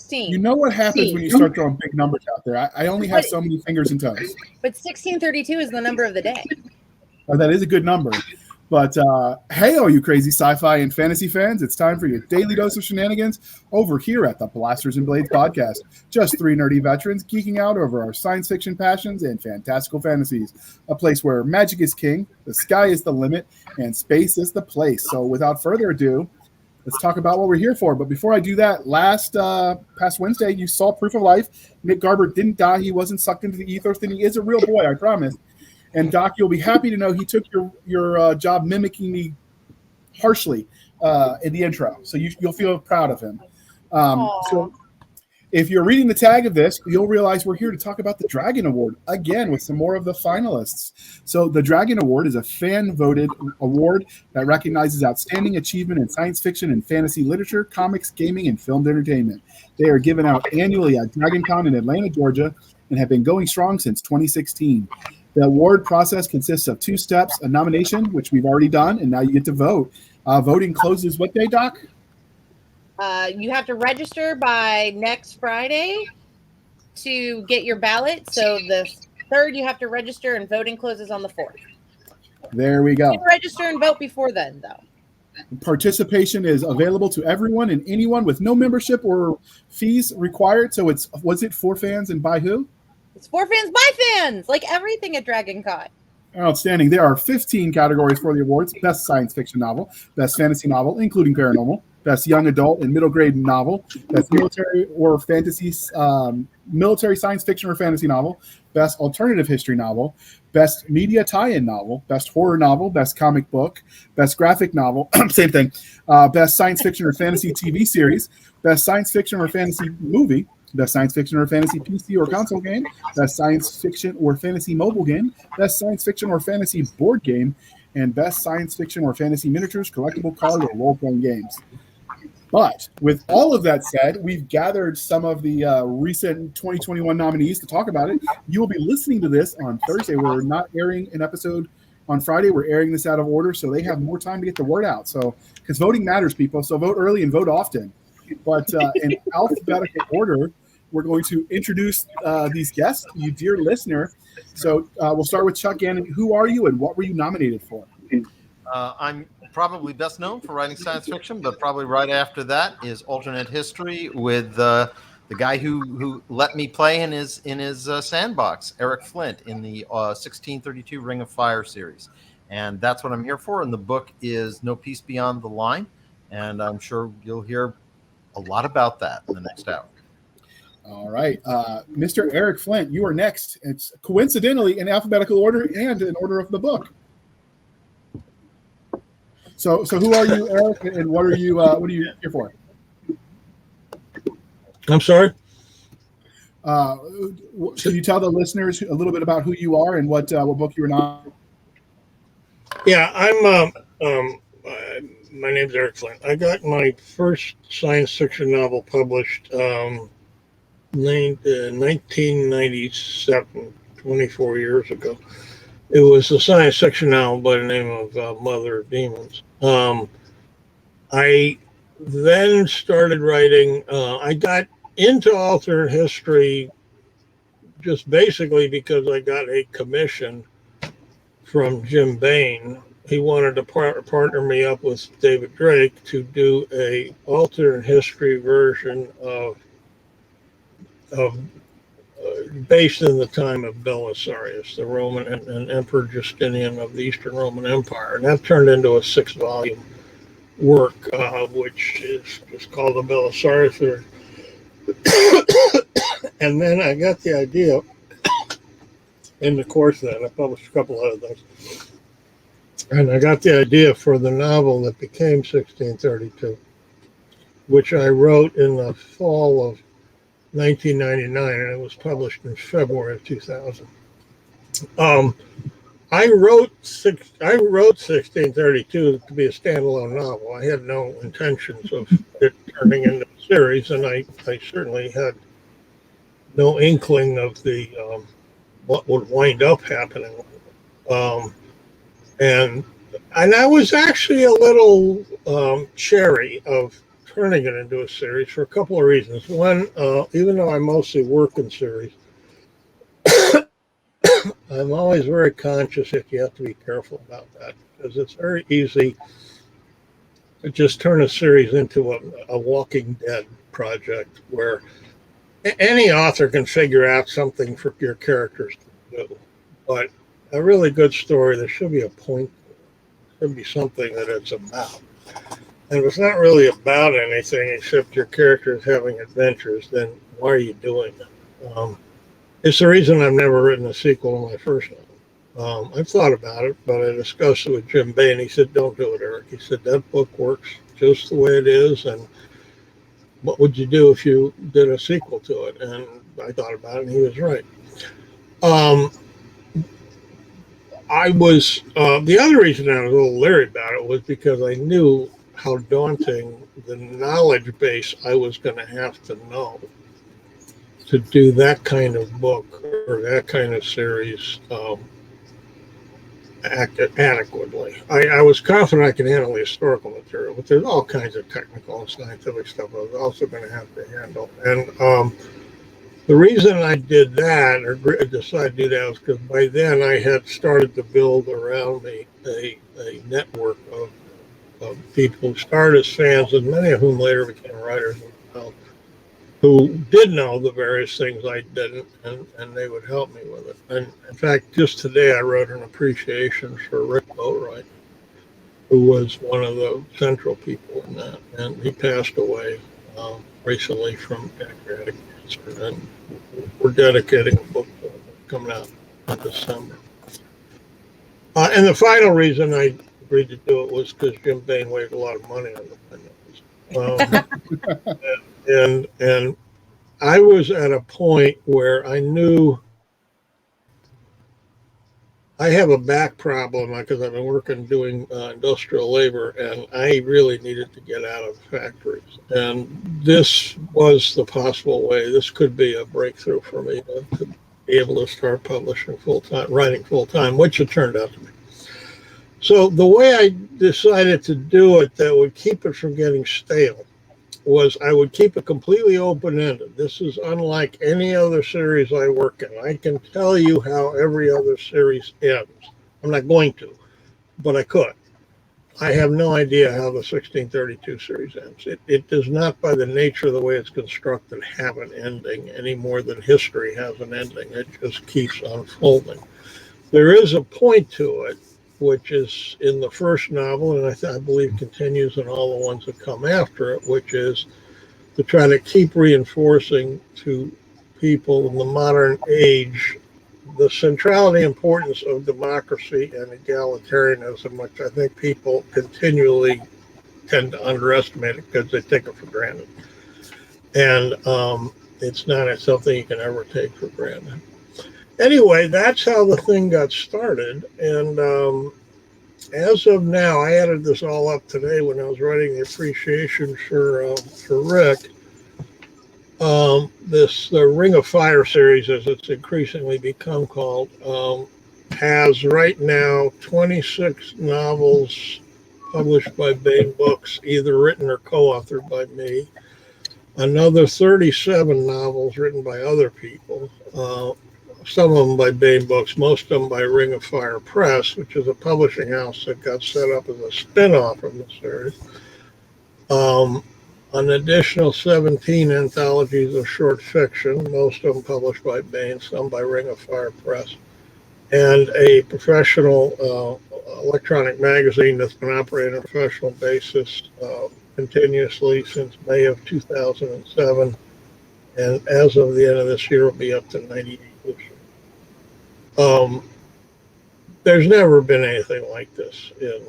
16. You know what happens when you start throwing big numbers out there. I only have so many fingers and toes. But 1632 is the number of the day. Oh, that is a good number. But hey, all you crazy sci-fi and fantasy fans, it's time for your daily dose of shenanigans over here at the Blasters and Blades podcast. Just three nerdy veterans geeking out over our science fiction passions and fantastical fantasies. A place where magic is king, the sky is the limit, and space is the place. So without further ado, let's talk about what we're here for. But before I do that, past Wednesday, you saw proof of life. Nick Garber didn't die. He wasn't sucked into the ethos, and he is a real boy, I promise. And Doc, you'll be happy to know he took your job mimicking me harshly in the intro. So you'll feel proud of him. So if you're reading the tag of this, you'll realize we're here to talk about the Dragon Award again with some more of the finalists. So the Dragon Award is a fan-voted award that recognizes outstanding achievement in science fiction and fantasy literature, comics, gaming, and filmed entertainment. They are given out annually at DragonCon in Atlanta, Georgia, and have been going strong since 2016. The award process consists of two steps: a nomination, which we've already done, and now you get to vote. Voting closes what day, Doc? You have to register by next Friday to get your ballot. So the 3rd, you have to register, and voting closes on the 4th. There we go. You can register and vote before then, though. Participation is available to everyone and anyone with no membership or fees required. So was it for fans and by who? It's for fans by fans, like everything at DragonCon. Outstanding. There are 15 categories for the awards: Best Science Fiction Novel, Best Fantasy Novel, including Paranormal, Best Young Adult and Middle Grade Novel, Best Military or Fantasy, Military Science Fiction or Fantasy Novel, Best Alternative History Novel, Best Media Tie-In Novel, Best Horror Novel, Best Comic Book, Best Graphic Novel, same thing, Best Science Fiction or Fantasy TV Series, Best Science Fiction or Fantasy Movie, Best Science Fiction or Fantasy PC or Console Game, Best Science Fiction or Fantasy Mobile Game, Best Science Fiction or Fantasy Board Game, and Best Science Fiction or Fantasy Miniatures, Collectible Card, or Role-Playing Games. But with all of that said, we've gathered some of the recent 2021 nominees to talk about it. You will be listening to this on Thursday. We're not airing an episode on Friday. We're airing this out of order, so they have more time to get the word out. So, because voting matters, people, so vote early and vote often. But in alphabetical order, we're going to introduce these guests, you dear listener. So we'll start with Chuck Gannon. Who are you and what were you nominated for? I'm probably best known for writing science fiction, but probably right after that is alternate history with the guy who let me play in his sandbox, Eric Flint, in the 1632 Ring of Fire series. And that's what I'm here for. And the book is No Peace Beyond the Line. And I'm sure you'll hear a lot about that in the next hour. All right. Mr. Eric Flint, you are next. It's coincidentally in alphabetical order and in order of the book. So who are you, Eric, and what are you here for? I'm sorry? Can you tell the listeners a little bit about who you are and what book you were nominated? Yeah, my name's Eric Flint. I got my first science fiction novel published in 1997, 24 years ago. It was a science fiction novel by the name of Mother of Demons. I then started writing. I got into alternate history just basically because I got a commission from Jim Bain. He wanted to partner me up with David Drake to do a alternate history version of based in the time of Belisarius, the Roman and Emperor Justinian of the Eastern Roman Empire. And that turned into a 6-volume work, which is called the Belisarius. And then I got the idea in the course of that. I published a couple other things. And I got the idea for the novel that became 1632, which I wrote in the fall of 1999, and it was published in February of 2000. I wrote 1632 to be a standalone novel. I had no intentions of it turning into a series, and I certainly had no inkling of the what would wind up happening. And I was actually a little chary of turning it into a series for a couple of reasons. One, even though I mostly work in series, I'm always very conscious that you have to be careful about that, because it's very easy to just turn a series into a Walking Dead project where any author can figure out something for your characters to do. But a really good story, there should be a point. There should be something that it's about. And if it's not really about anything except your characters having adventures, then why are you doing it? It's the reason I've never written a sequel to my first novel. I've thought about it, but I discussed it with Jim Bay, and he said, "Don't do it, Eric." He said, "That book works just the way it is, and what would you do if you did a sequel to it?" And I thought about it, and he was right. The other reason I was a little leery about it was because I knew how daunting the knowledge base I was going to have to know to do that kind of book or that kind of series adequately. I was confident I could handle the historical material, but there's all kinds of technical and scientific stuff I was also going to have to handle. And the reason I did that, or decided to do that, was because by then I had started to build around me a network of people who started as fans, and many of whom later became writers themselves, who did know the various things I didn't, and they would help me with it. And in fact, just today I wrote an appreciation for Rick Boatwright, who was one of the central people in that, and he passed away recently from pancreatic cancer, and we're dedicating a book to him coming out in December. And the final reason I agreed to do it was because Jim Bain waived a lot of money on the and I was at a point where I knew I have a back problem because I've been working doing industrial labor, and I really needed to get out of factories. And this was the possible way. This could be a breakthrough for me to be able to start publishing full-time, writing full-time, which it turned out to be. So the way I decided to do it that would keep it from getting stale was I would keep it completely open-ended. This is unlike any other series I work in. I can tell you how every other series ends. I'm not going to, but I could. I have no idea how the 1632 series ends. It does not, by the nature of the way it's constructed, have an ending any more than history has an ending. It just keeps unfolding. There is a point to it, which is in the first novel, and I believe continues in all the ones that come after it, which is to try to keep reinforcing to people in the modern age the centrality and importance of democracy and egalitarianism, which I think people continually tend to underestimate it because they take it for granted. And it's not something you can ever take for granted. Anyway, that's how the thing got started. And as of now, I added this all up today when I was writing the appreciation for Rick. The Ring of Fire series, as it's increasingly become called, has right now 26 novels published by Bain Books, either written or co-authored by me. Another 37 novels written by other people. Some of them by Bain Books, most of them by Ring of Fire Press, which is a publishing house that got set up as a spin-off from the series. An additional 17 anthologies of short fiction, most of them published by Bain, some by Ring of Fire Press, and a professional electronic magazine that's been operating on a professional basis continuously since May of 2007. And as of the end of this year, will be up to 98 issues. There's never been anything like this in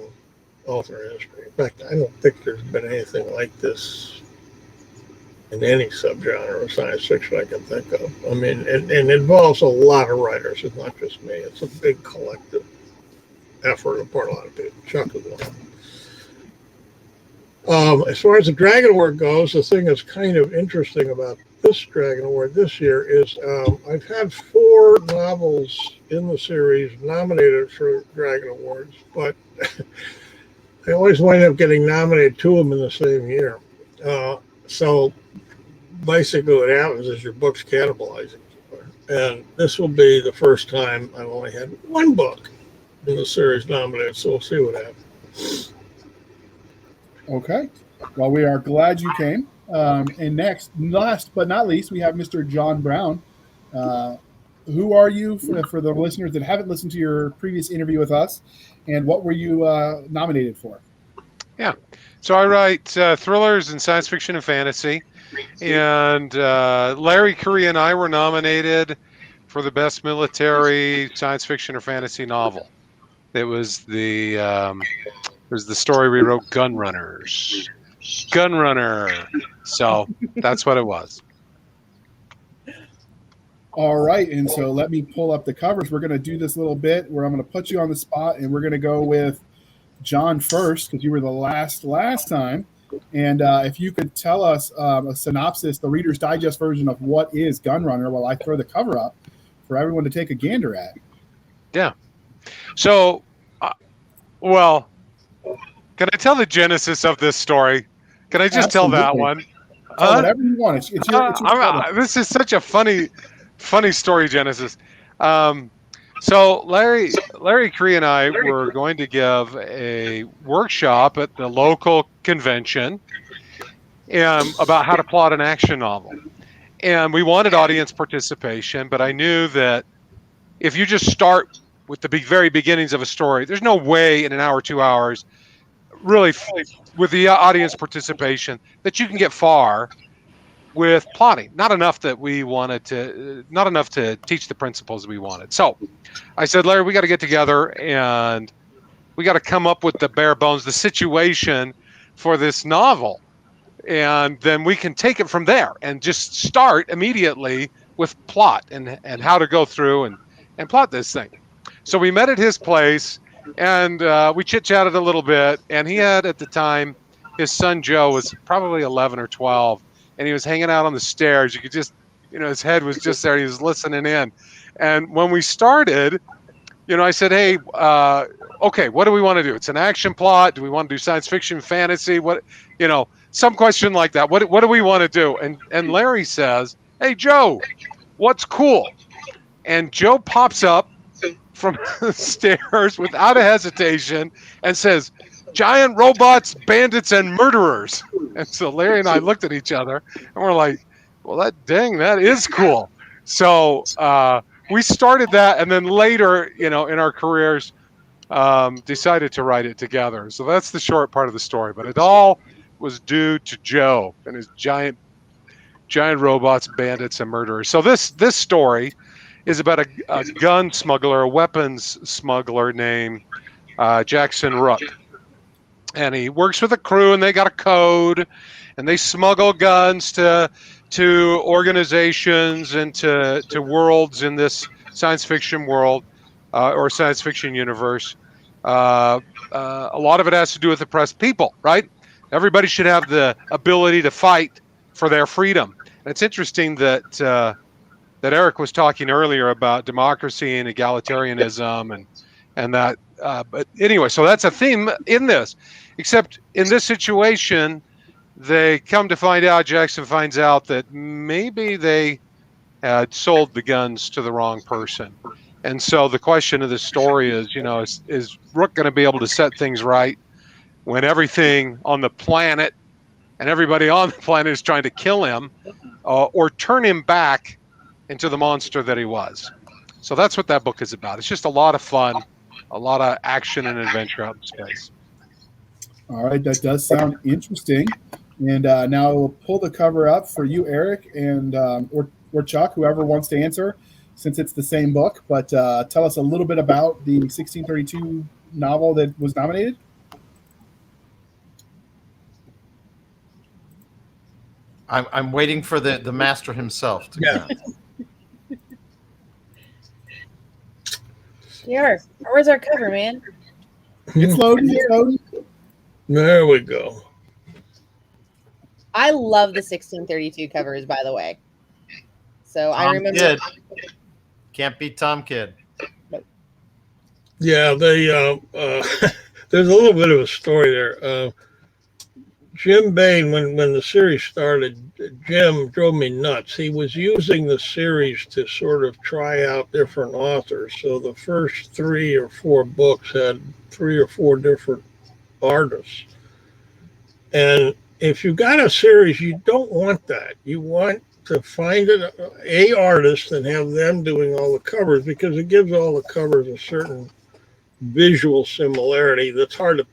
alternate history. In fact, I don't think there's been anything like this in any subgenre of science fiction I can think of. I mean, and it involves a lot of writers. It's not just me. It's a big collective effort on part of a lot of people. Chuck is one of them. As far as the Dragon Award goes, the thing that's kind of interesting about this Dragon Award this year is I've had 4 novels in the series nominated for Dragon Awards, but I always wind up getting nominated 2 of them in the same year. So basically what happens is your book's cannibalizing. And this will be the first time I've only had one book in the series nominated, so we'll see what happens. Okay. Well, we are glad you came. And next, last but not least, we have Mr. John Brown. Who are you for the listeners that haven't listened to your previous interview with us? And what were you nominated for? Yeah. So I write thrillers and science fiction and fantasy. And Larry Curry and I were nominated for the best military science fiction or fantasy novel. It was the story we wrote, Gunrunner. So that's what it was. All right, and so let me pull up the covers. We're going to do this little bit where I'm going to put you on the spot, and we're going to go with John first because you were the last time. And if you could tell us a synopsis, the Reader's Digest version of what is Gunrunner, while I throw the cover up for everyone to take a gander at. Yeah. So, well, can I tell the genesis of this story? Can I just tell that one? Whatever you want. It's your this is such a funny story, genesis. So Larry Cree and I were going to give a workshop at the local convention about how to plot an action novel. And we wanted audience participation, but I knew that if you just start with the very beginnings of a story, there's no way in an hour, 2 hours, really with the audience participation, that you can get far with plotting. Not enough to teach the principles we wanted. So I said, Larry, we got to get together and we got to come up with the bare bones, the situation for this novel. And then we can take it from there and just start immediately with plot and how to go through and plot this thing. So we met at his place and we chit-chatted a little bit. And he had, at the time, his son Joe was probably 11 or 12. And he was hanging out on the stairs. You could just, his head was just there. He was listening in. And when we started, I said, hey, okay, what do we want to do? It's an action plot. Do we want to do science fiction, fantasy? What, some question like that. What do we want to do? And Larry says, hey, Joe, what's cool? And Joe pops up from the stairs without a hesitation and says, giant robots, bandits, and murderers. And so Larry and I looked at each other and we're like, well, that is cool. So we started that, and then later, in our careers, decided to write it together. So that's the short part of the story, but it all was due to Joe and his giant robots, bandits, and murderers. So this story is about a gun smuggler, a weapons smuggler named Jackson Rook. And he works with a crew, and they got a code, and they smuggle guns to organizations and to worlds in this science fiction world or science fiction universe. A lot of it has to do with oppressed people, right? Everybody should have the ability to fight for their freedom. And it's interesting that Eric was talking earlier about democracy and egalitarianism and that. But anyway, so that's a theme in this. Except in this situation, they come to find out, Jackson finds out that maybe they had sold the guns to the wrong person. And so the question of the story is, is Rook going to be able to set things right when everything on the planet and everybody on the planet is trying to kill him or turn him back into the monster that he was? So that's what that book is about. It's just a lot of fun, a lot of action and adventure out in space. All right, that does sound interesting. And now we'll pull the cover up for you, Eric, and or Chuck, whoever wants to answer, since it's the same book. But tell us a little bit about the 1632 novel that was nominated. I'm waiting for the master himself to come out. Here, where's our cover, man? It's loading. It's loading. There we go. I love the 1632 covers, by the way. So I remember. Kidd. Can't beat Tom Kidd. Yeah, they there's a little bit of a story there. Jim Bain, when the series started, Jim drove me nuts. He was using the series to sort of try out different authors. So the first 3 or 4 books had 3 or 4 different artists. And if you got a series, you don't want that. You want to find a artist and have them doing all the covers, because it gives all the covers a certain visual similarity that's hard to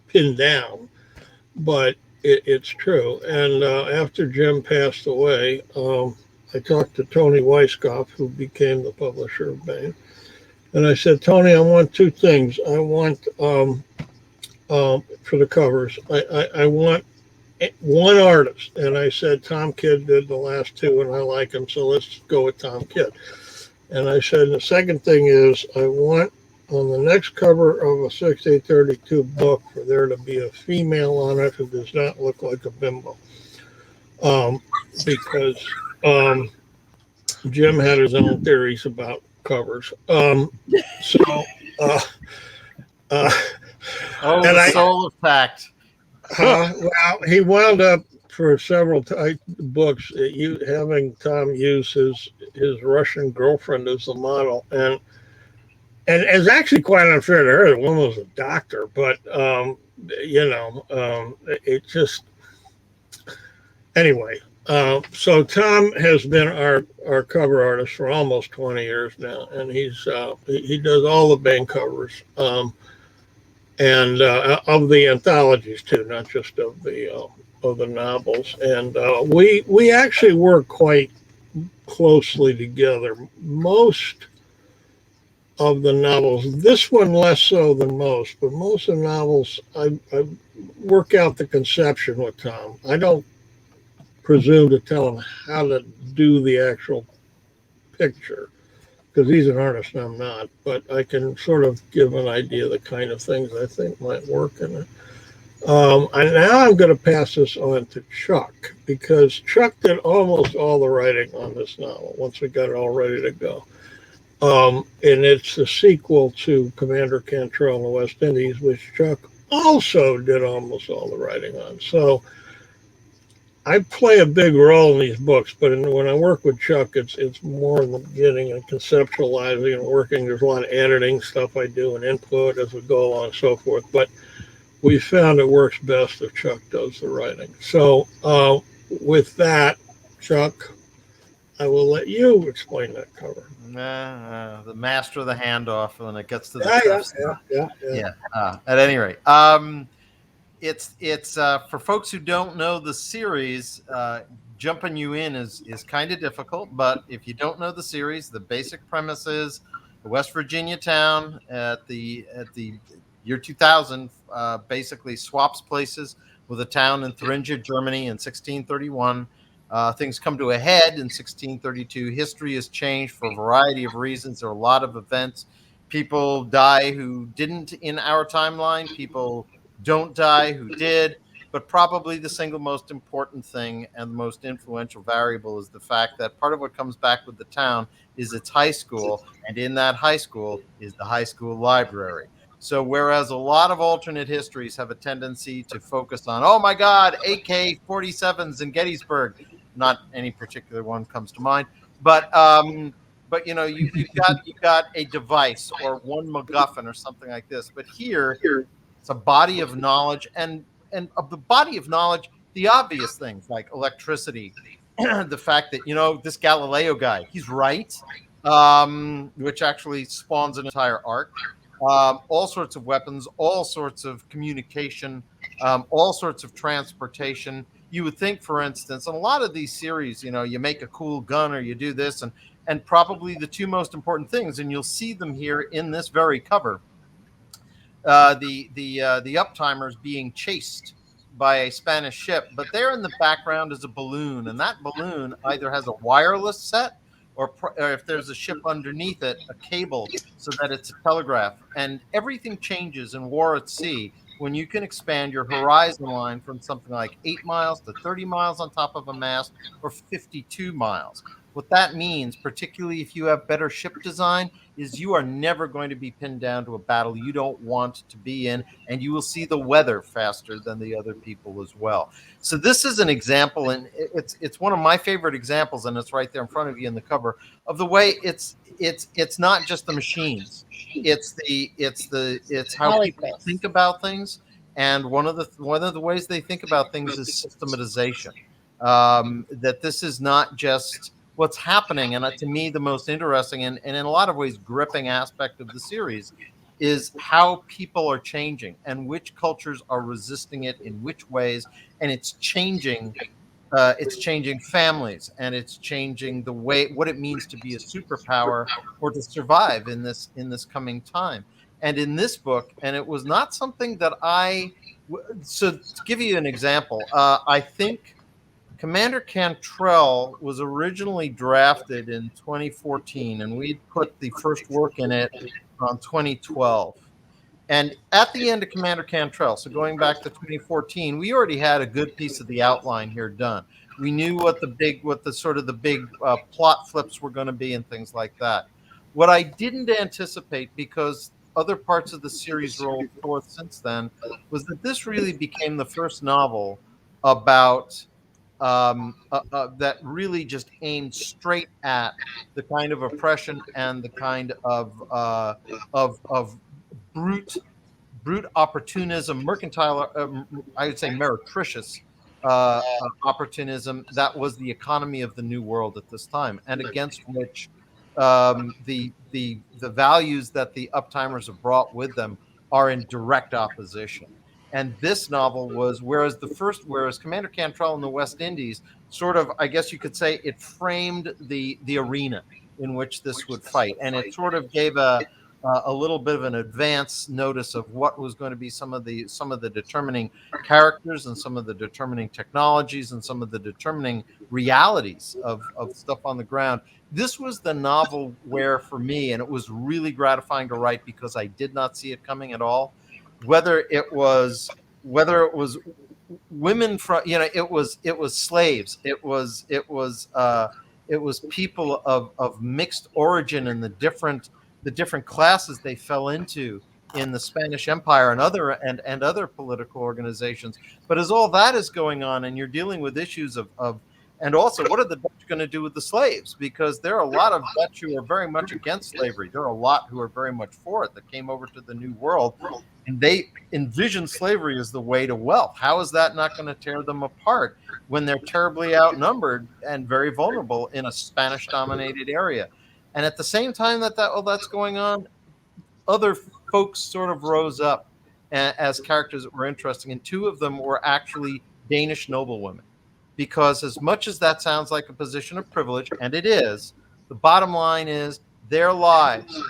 pin down, but it's true. And after Jim passed away, I talked to Tony Weisskopf, who became the publisher of Bain, and I said, Tony, I want 2 things. I want for the covers, I want 1 artist, and I said Tom Kidd did the last 2, and I like him, so let's go with Tom Kidd. And I said the second thing is I want on the next cover of a 6832 book for there to be a female on it who does not look like a bimbo, because Jim had his own theories about covers. So. Oh, and the soul of fact. Well, he wound up for several books having Tom use his Russian girlfriend as the model, and it's actually quite unfair to her. The woman was a doctor, but it just anyway. So Tom has been our cover artist for almost 20 years now, and he does all the Bain covers. And of the anthologies too, not just of the novels. And we actually work quite closely together. Most of the novels, this one less so than most, but most of the novels, I work out the conception with Tom. I don't presume to tell him how to do the actual picture, because he's an artist and I'm not, but I can sort of give an idea of the kind of things I think might work in it. And now I'm going to pass this on to Chuck, because Chuck did almost all the writing on this novel once we got it all ready to go. And it's the sequel to Commander Cantrell in the West Indies, which Chuck also did almost all the writing on. So I play a big role in these books, but when I work with Chuck, it's more in the beginning and conceptualizing and working. There's a lot of editing stuff I do and input as we go along and so forth. But we found it works best if Chuck does the writing. So with that, Chuck, I will let you explain that cover. The master of the handoff when it gets to the Yeah. At any rate, it's for folks who don't know the series, jumping you in is kind of difficult. But if you don't know the series, the basic premise is the West Virginia town at the year 2000 basically swaps places with a town in Thuringia, Germany in 1631. Things come to a head in 1632. History has changed for a variety of reasons. There are a lot of events. People die who didn't in our timeline. People don't die who did. But probably the single most important thing and the most influential variable is the fact that part of what comes back with the town is its high school. And in that high school is the high school library. So whereas a lot of alternate histories have a tendency to focus on, oh my God, AK-47s in Gettysburg, not any particular one comes to mind, but you've got a device or one MacGuffin or something like this. But here, it's a body of knowledge, and of the body of knowledge, the obvious things like electricity, the fact that this Galileo guy, he's right, which actually spawns an entire arc. All sorts of weapons, all sorts of communication, all sorts of transportation. You would think, for instance, in a lot of these series, you make a cool gun or you do this, and probably the 2 most important things, and you'll see them here in this very cover, the uptimers being chased by a Spanish ship, but there in the background is a balloon, and that balloon either has a wireless set or if there's a ship underneath it, a cable, so that it's a telegraph. And everything changes in war at sea when you can expand your horizon line from something like 8 miles to 30 miles on top of a mast, or 52 miles. What that means, particularly if you have better ship design, is you are never going to be pinned down to a battle you don't want to be in, and you will see the weather faster than the other people as well. So this is an example, and it's one of my favorite examples, and it's right there in front of you in the cover, of the way it's not just the machines, it's how people think about things. And one of the ways they think about things is systematization. That this is not just what's happening. And to me, the most interesting and in a lot of ways gripping aspect of the series is how people are changing and which cultures are resisting it in which ways. And it's changing families, and it's changing the way what it means to be a superpower or to survive in this coming time. And in this book, and it was not something that so to give you an example, I think Commander Cantrell was originally drafted in 2014, and we put the first work in it on 2012. And at the end of Commander Cantrell, so going back to 2014, we already had a good piece of the outline here done. We knew what the big plot flips were going to be and things like that. What I didn't anticipate, because other parts of the series rolled forth since then, was that this really became the first novel about that really just aimed straight at the kind of oppression and the kind of brute opportunism, mercantile, I would say meretricious opportunism that was the economy of the New World at this time, and against which the values that the uptimers have brought with them are in direct opposition. And this novel was, whereas Commander Cantrell in the West Indies, sort of, I guess you could say, it framed the arena in which this would fight, and it sort of gave a little bit of an advance notice of what was going to be some of the determining characters and some of the determining technologies and some of the determining realities of stuff on the ground. This was the novel where, for me, and it was really gratifying to write because I did not see it coming at all, whether it was women from, it was slaves, it was people of mixed origin and the different classes they fell into in the Spanish Empire and other political organizations. But as all that is going on, and you're dealing with issues of and also, what are the Dutch going to do with the slaves? Because there are a lot of Dutch who are very much against slavery. There are a lot who are very much for it, that came over to the New World, and they envision slavery as the way to wealth. How is that not going to tear them apart when they're terribly outnumbered and very vulnerable in a Spanish-dominated area? And at the same time all that's going on, other folks sort of rose up as characters that were interesting, and two of them were actually Danish noblewomen. Because as much as that sounds like a position of privilege, and it is, the bottom line is their lives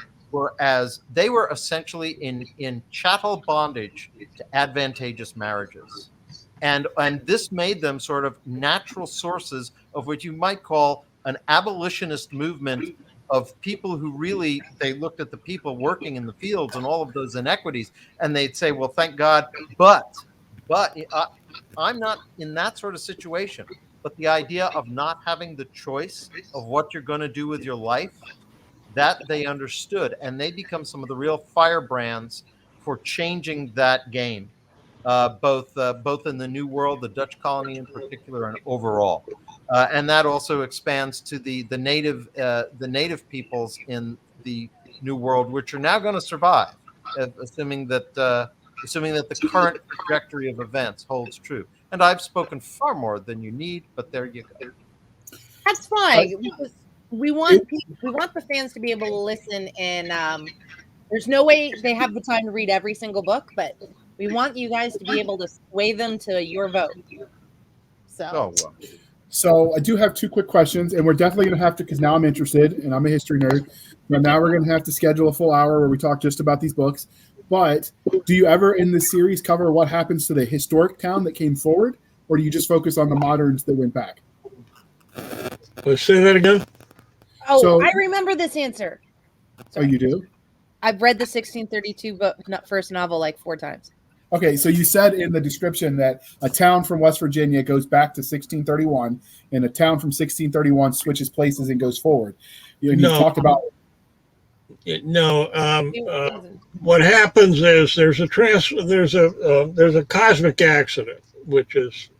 they were essentially in chattel bondage to advantageous marriages. And this made them sort of natural sources of what you might call an abolitionist movement of people who really, they looked at the people working in the fields and all of those inequities, and they'd say, well, thank God, but I'm not in that sort of situation. But the idea of not having the choice of what you're going to do with your life, that they understood, and they become some of the real firebrands for changing that game, both in the New World, the Dutch colony in particular, and overall. And that also expands to the native peoples in the New World, which are now going to survive, assuming that the current trajectory of events holds true. And I've spoken far more than you need, but there you go. That's fine. Because we want the fans to be able to listen, and there's no way they have the time to read every single book, but we want you guys to be able to sway them to your vote. So I do have two quick questions, and we're definitely going to have to, because now I'm interested, and I'm a history nerd. But now we're going to have to schedule a full hour where we talk just about these books. But do you ever in this series cover what happens to the historic town that came forward, or do you just focus on the moderns that went back? Let's say that again. Oh, so, I remember this answer. Sorry. Oh, you do? I've read the 1632 first novel like 4 times. Okay, so you said in the description that a town from West Virginia goes back to 1631, and a town from 1631 switches places and goes forward. You talked about what happens is there's a cosmic accident, which is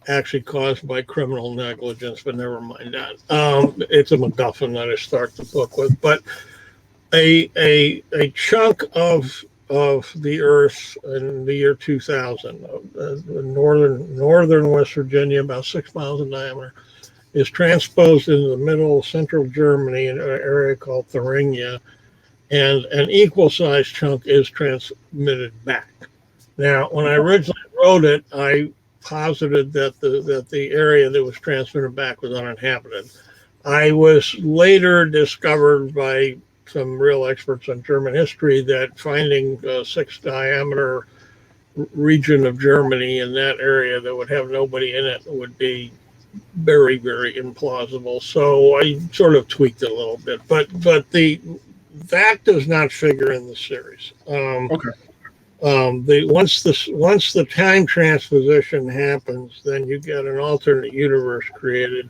actually caused by criminal negligence, but never mind that. It's a MacGuffin that I start the book with, but a chunk of the Earth in the year 2000, northern West Virginia, about 6 miles in diameter, is transposed into the middle central Germany in an area called Thuringia, and an equal-sized chunk is transmitted back. Now, when I originally wrote it, I posited that the area that was transmitted back was uninhabited. I was later discovered by some real experts on German history that finding a 6 diameter region of Germany in that area that would have nobody in it would be very, very implausible. So I sort of tweaked it a little bit, but that does not figure in the series. okay. Once the time transposition happens, then you get an alternate universe created.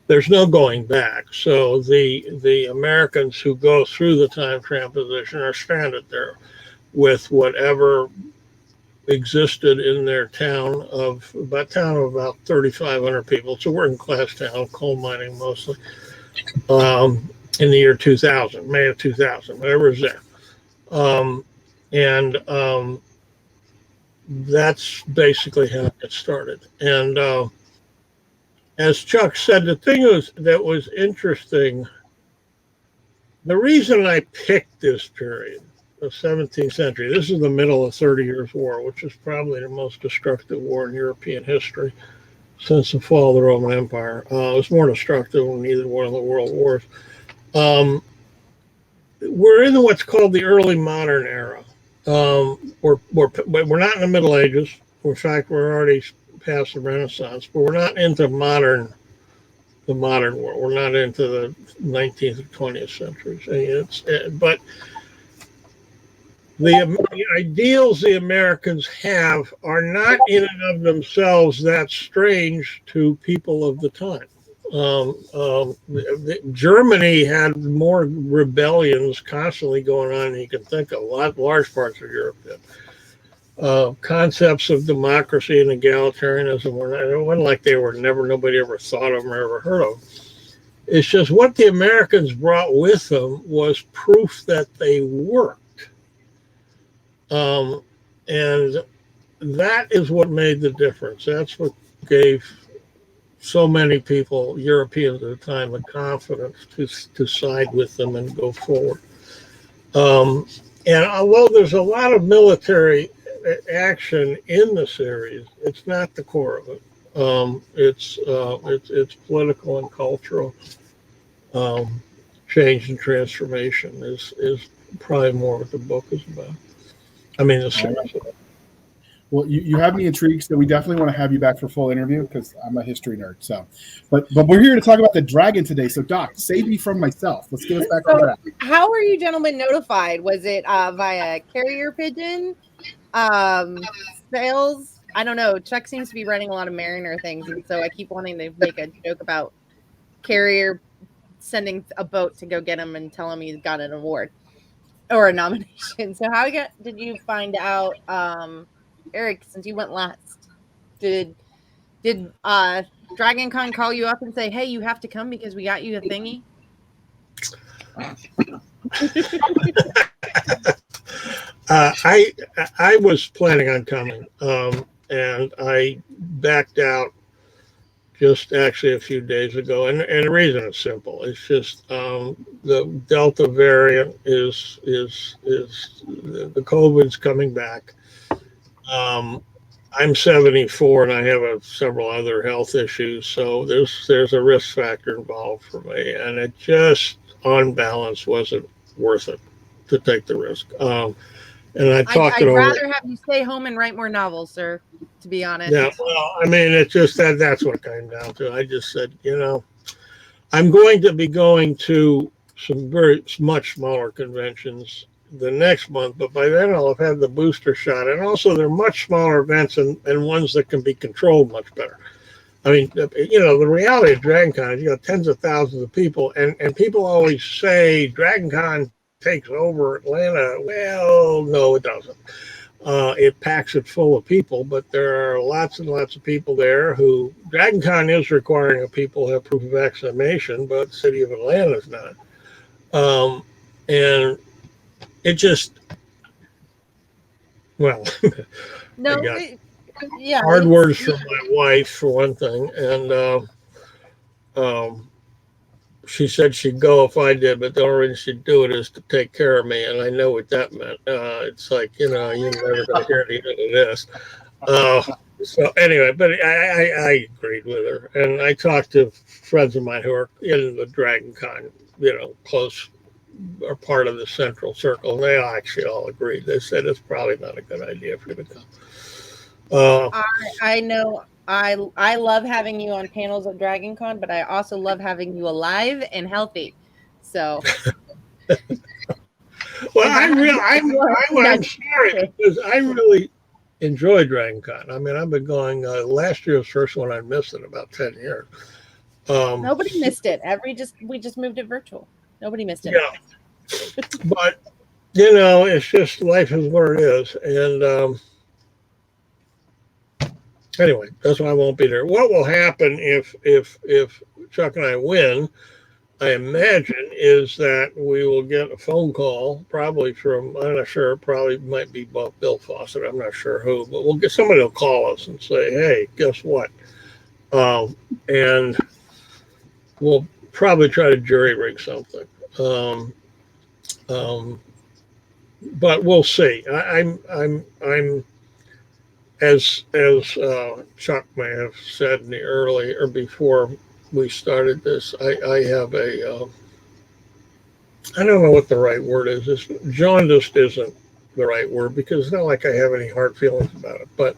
There's no going back. So the Americans who go through the time transposition are stranded there with whatever existed in their town of about 3,500 people. It's a working class town, coal mining mostly, in the year 2000, May of 2000, whatever is there. That's basically how it started. And as Chuck said, the thing that was interesting, the reason I picked this period, the 17th century, this is the middle of 30 Years' War, which is probably the most destructive war in European history since the fall of the Roman Empire. It was more destructive than either one of the world wars. We're in what's called the early modern era. We're not in the Middle Ages. In fact, we're already past the Renaissance, but we're not into the modern world. We're not into the 19th or 20th centuries. But the ideals the Americans have are not in and of themselves that strange to people of the time. Germany had more rebellions constantly going on than you can think of. Large parts of Europe did. Concepts of democracy and egalitarianism it wasn't like nobody ever thought of them or ever heard of them. It's just what the Americans brought with them was proof that they worked. And that is what made the difference. That's what gave so many people, Europeans at the time, the confidence to side with them and go forward. And although there's a lot of military action in the series, it's not the core of it. It's political and cultural change and transformation is probably more what the book is about. I mean, the series. Well, you have me intrigued, so we definitely want to have you back for a full interview because I'm a history nerd. So, but we're here to talk about the dragon today. So, Doc, save me from myself. Let's get us back on track. How were you gentlemen notified? Was it via carrier pigeon, sales? I don't know. Chuck seems to be running a lot of Mariner things, and so I keep wanting to make a joke about carrier sending a boat to go get him and tell him he's got an award or a nomination. So, how did you find out? Eric, since you went last, did Dragon Con call you up and say, "Hey, you have to come because we got you a thingy"? I was planning on coming, and I backed out just actually a few days ago. And the reason is simple. It's just the Delta variant is the COVID's coming back. I'm 74 and I have several other health issues, so there's a risk factor involved for me, and it just on balance wasn't worth it to take the risk. And I talked it over. I'd rather have you stay home and write more novels, sir, to be honest. Yeah, well, I mean, it's just that's what it came down to. I just said, I'm going to be going to some very much smaller conventions the next month, but by then I'll have had the booster shot. And also, they're much smaller events and ones that can be controlled much better. I mean, you know, the reality of Dragon Con is you got tens of thousands of people, and people always say Dragon Con takes over Atlanta. Well, no, it doesn't. It packs it full of people, but there are lots and lots of people there who Dragon Con is requiring that people have proof of vaccination, but the city of Atlanta is not. And it just, well, No, I got yeah. hard words from my wife for one thing, and she said she'd go if I did, but the only reason she'd do it is to take care of me, and I know what that meant. It's like, you know, you're never going to hear the end of this. So anyway, but I agreed with her, and I talked to friends of mine who are in the Dragon Con, you know, close or part of the central circle, and they actually all agreed. They said it's probably not a good idea for you to come. I know. I love having you on panels at Dragon Con, but I also love having you alive and healthy. So, well, I'm sorry because I really enjoy Dragon Con. I mean, I've been going. Last year's first one, I missed it about 10 years. Nobody missed it. We just moved it virtual. Nobody missed it. Yeah, but you know, it's just life is what it is, and anyway, that's why I won't be there. What will happen if Chuck and I win? I imagine is that we will get a phone call, probably from, I'm not sure, probably might be Bill Fawcett. I'm not sure who, but we'll get somebody will call us and say, "Hey, guess what?" And we'll probably try to jury rig something. But we'll see. I'm as Chuck may have said in the early or before we started this, I have a I don't know what the right word is. This jaundiced isn't the right word because it's not like I have any hard feelings about it. But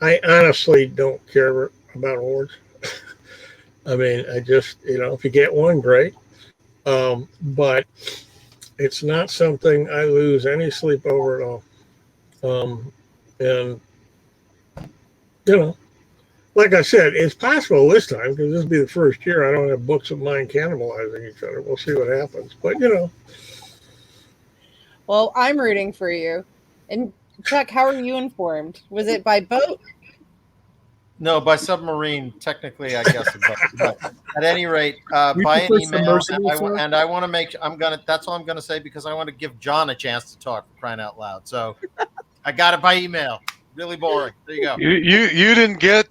I honestly don't care about awards. I mean, I just, you know, if you get one, great. But it's not something I lose any sleep over at all. And, you know, like I said, it's possible this time because this will be the first year I don't have books of mine cannibalizing each other. We'll see what happens. But, you know. Well, I'm rooting for you. And Chuck, how are you informed? Was it by boat? No, by submarine, technically, I guess. But at any rate, by an email. And I want to make. That's all I'm gonna say because I want to give John a chance to talk. For crying out loud! So I got it by email. Really boring. There you go. You didn't get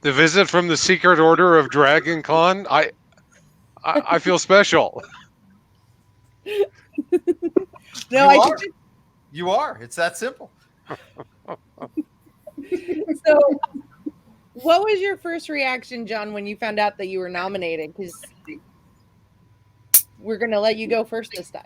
the visit from the Secret Order of Dragon Con. I feel special. No, you are. It's that simple. So. What was your first reaction, John, when you found out that you were nominated? Because we're going to let you go first this time.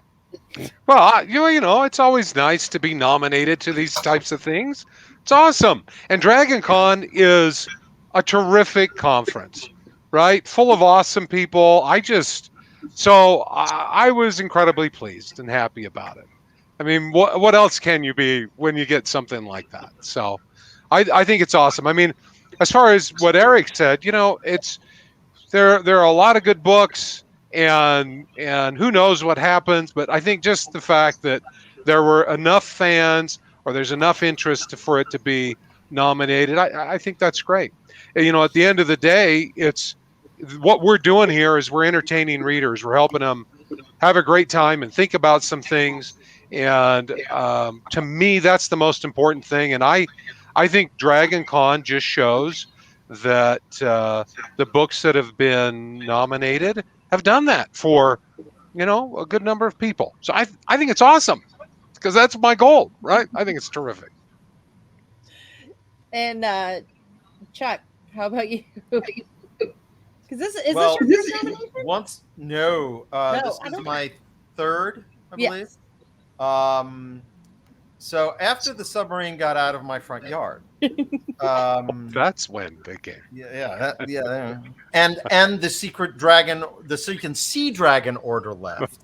Well, you know, it's always nice to be nominated to these types of things. It's awesome. And Dragon Con is a terrific conference, right? Full of awesome people. So I was incredibly pleased and happy about it. I mean, what else can you be when you get something like that? So I think it's awesome. I mean, as far as what Eric said, you know, there are a lot of good books and who knows what happens, but I think just the fact that there were enough fans or there's enough interest for it to be nominated, I think that's great. You know, at the end of the day, it's what we're doing here is we're entertaining readers. We're helping them have a great time and think about some things. And to me, that's the most important thing. And I think Dragon Con just shows that the books that have been nominated have done that for, you know, a good number of people. So I think it's awesome because that's my goal, right? I think it's terrific. And Chuck, how about you? Because this is this your first nomination? This is my third, I believe. So after the submarine got out of my front yard, that's when they came. Yeah. And the secret dragon, the Sea Dragon Order left.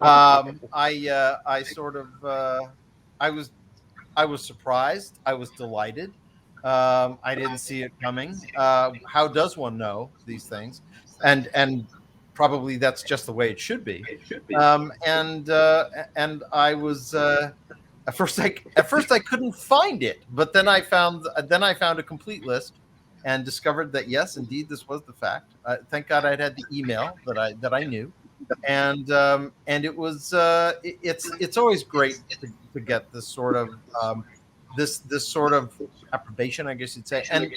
I sort of I was I was surprised. I was delighted. I didn't see it coming. How does one know these things? And probably that's just the way it should be. And I was at first I couldn't find it, but then I found a complete list and discovered that yes, indeed, this was the fact. Thank God I'd had the email that I knew, and it was it's always great to get this sort of this sort of approbation, I guess you'd say. And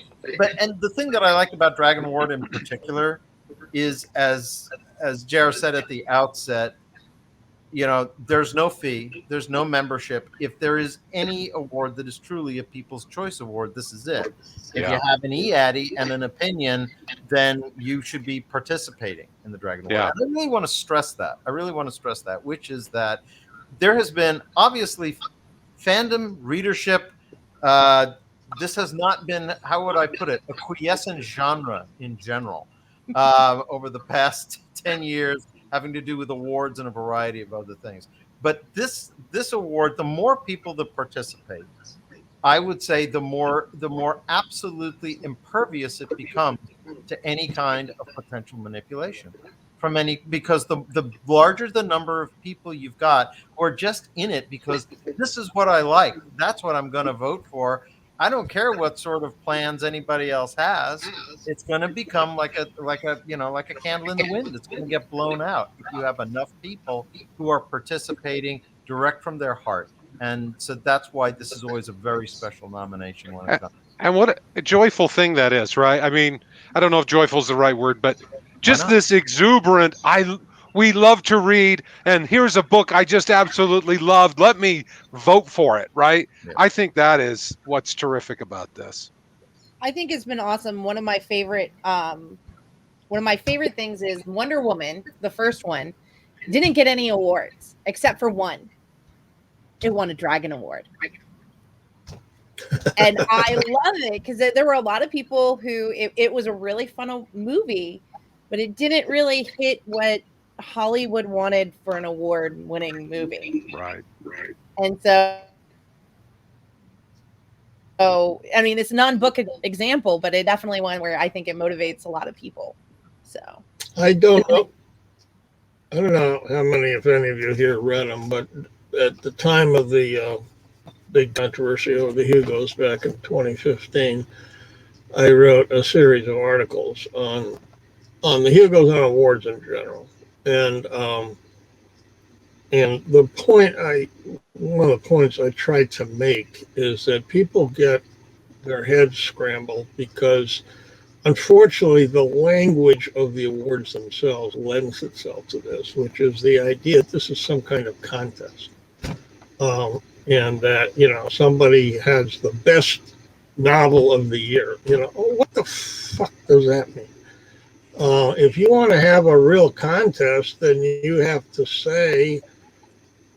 the thing that I like about Dragon Ward in particular is, as Jar said at the outset, there's no fee, there's no membership. If there is any award that is truly a People's Choice Award, this is it. If you have an EADDY and an opinion, then you should be participating in the Dragon Award. Yeah. I really want to stress that. Which is that there has been obviously fandom, readership. This has not been, how would I put it, a quiescent genre in general over the past 10 years, having to do with awards and a variety of other things. But this award, the more people that participate, I would say the more absolutely impervious it becomes to any kind of potential manipulation from because the larger the number of people you've got who are just in it because this is what I like, that's what I'm going to vote for. I don't care what sort of plans anybody else has. It's going to become like a candle in the wind. It's going to get blown out if you have enough people who are participating direct from their heart. And so that's why this is always a very special nomination when it comes. And what a joyful thing that is, right? I mean, I don't know if joyful is the right word, but just this exuberant, we love to read, and here's a book I just absolutely loved. Let me vote for it, right? Yeah. I think that is what's terrific about this. I think it's been awesome. One of my favorite things is Wonder Woman, the first one, didn't get any awards except for one. It won a Dragon Award. And I love it because there were a lot of people who it was a really fun movie, but it didn't really hit what Hollywood wanted for an award-winning movie. Right. And so I mean, it's a non-book example, but it definitely one where I think it motivates a lot of people. So I don't know how many, if any of you here read them, but at the time of the big controversy over the Hugos back in 2015, I wrote a series of articles on the Hugos and awards in general. And one of the points I tried to make is that people get their heads scrambled because, unfortunately, the language of the awards themselves lends itself to this, which is the idea that this is some kind of contest. And that, somebody has the best novel of the year. What the fuck does that mean? If you want to have a real contest, then you have to say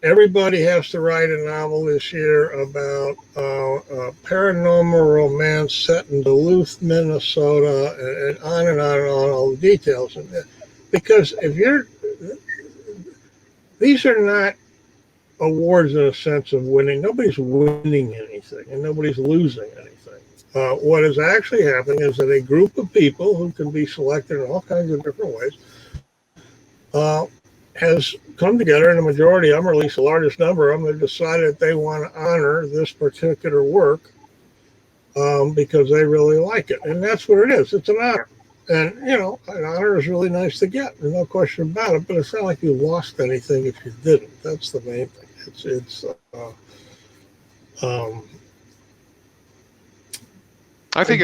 everybody has to write a novel this year about a paranormal romance set in Duluth, Minnesota, and on and on, all the details. Because these are not awards in a sense of winning. Nobody's winning anything and nobody's losing anything. What is actually happening is that a group of people who can be selected in all kinds of different ways has come together, and the majority of them, or at least the largest number of them, have decided they want to honor this particular work because they really like it. And that's what it is. It's an honor. And, an honor is really nice to get. There's no question about it, but it's not like you lost anything if you didn't. That's the main thing. I think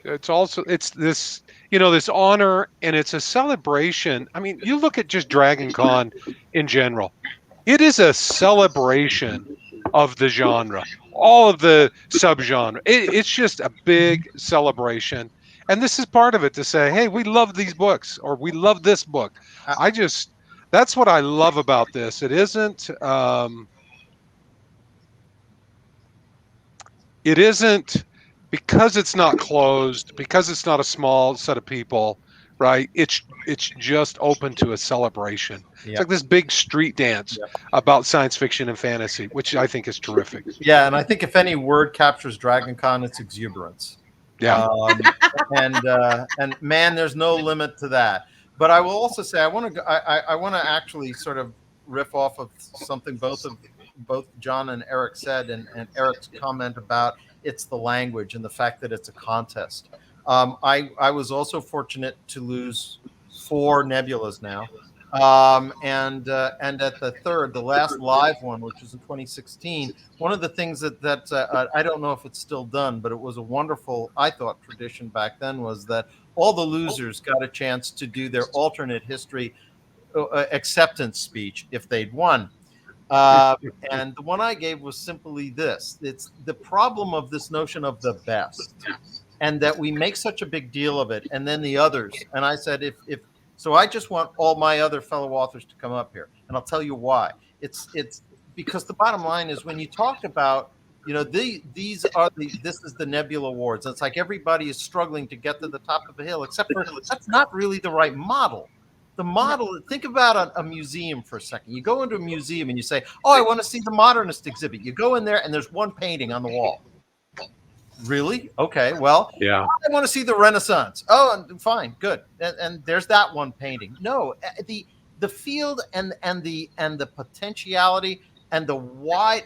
it's also this, this honor, and it's a celebration. I mean, you look at just Dragon Con in general. It is a celebration of the genre, all of the subgenre. It's just a big celebration. And this is part of it, to say, hey, we love these books, or we love this book. That's what I love about this. It isn't because it's not closed, because it's not a small set of people, right? It's just open to a celebration. Yeah. It's like this big street dance about science fiction and fantasy, which I think is terrific. Yeah, and I think if any word captures DragonCon, it's exuberance. Yeah. And man, there's no limit to that. But I will also say I want to actually sort of riff off of something both John and Eric said, and Eric's comment about it's the language and the fact that it's a contest. I was also fortunate to lose 4 nebulas now. And at the last live one, which was in 2016, one of the things that I don't know if it's still done, but it was a wonderful, I thought, tradition back then, was that all the losers got a chance to do their alternate history acceptance speech if they'd won. And the one I gave was simply this: it's the problem of this notion of the best, and that we make such a big deal of it, and then the others. And I said, if so, I just want all my other fellow authors to come up here, and I'll tell you why. It's because the bottom line is, when you talk about, this is the Nebula Awards, and it's like everybody is struggling to get to the top of the hill, except for that's not really the right model. The model, think about a museum for a second. You go into a museum and you say, oh, I want to see the modernist exhibit. You go in there and there's one painting on the wall. Really? Okay, well, yeah. I want to see the Renaissance. Oh, fine, good. And there's that one painting. No, the field and the potentiality and the wide.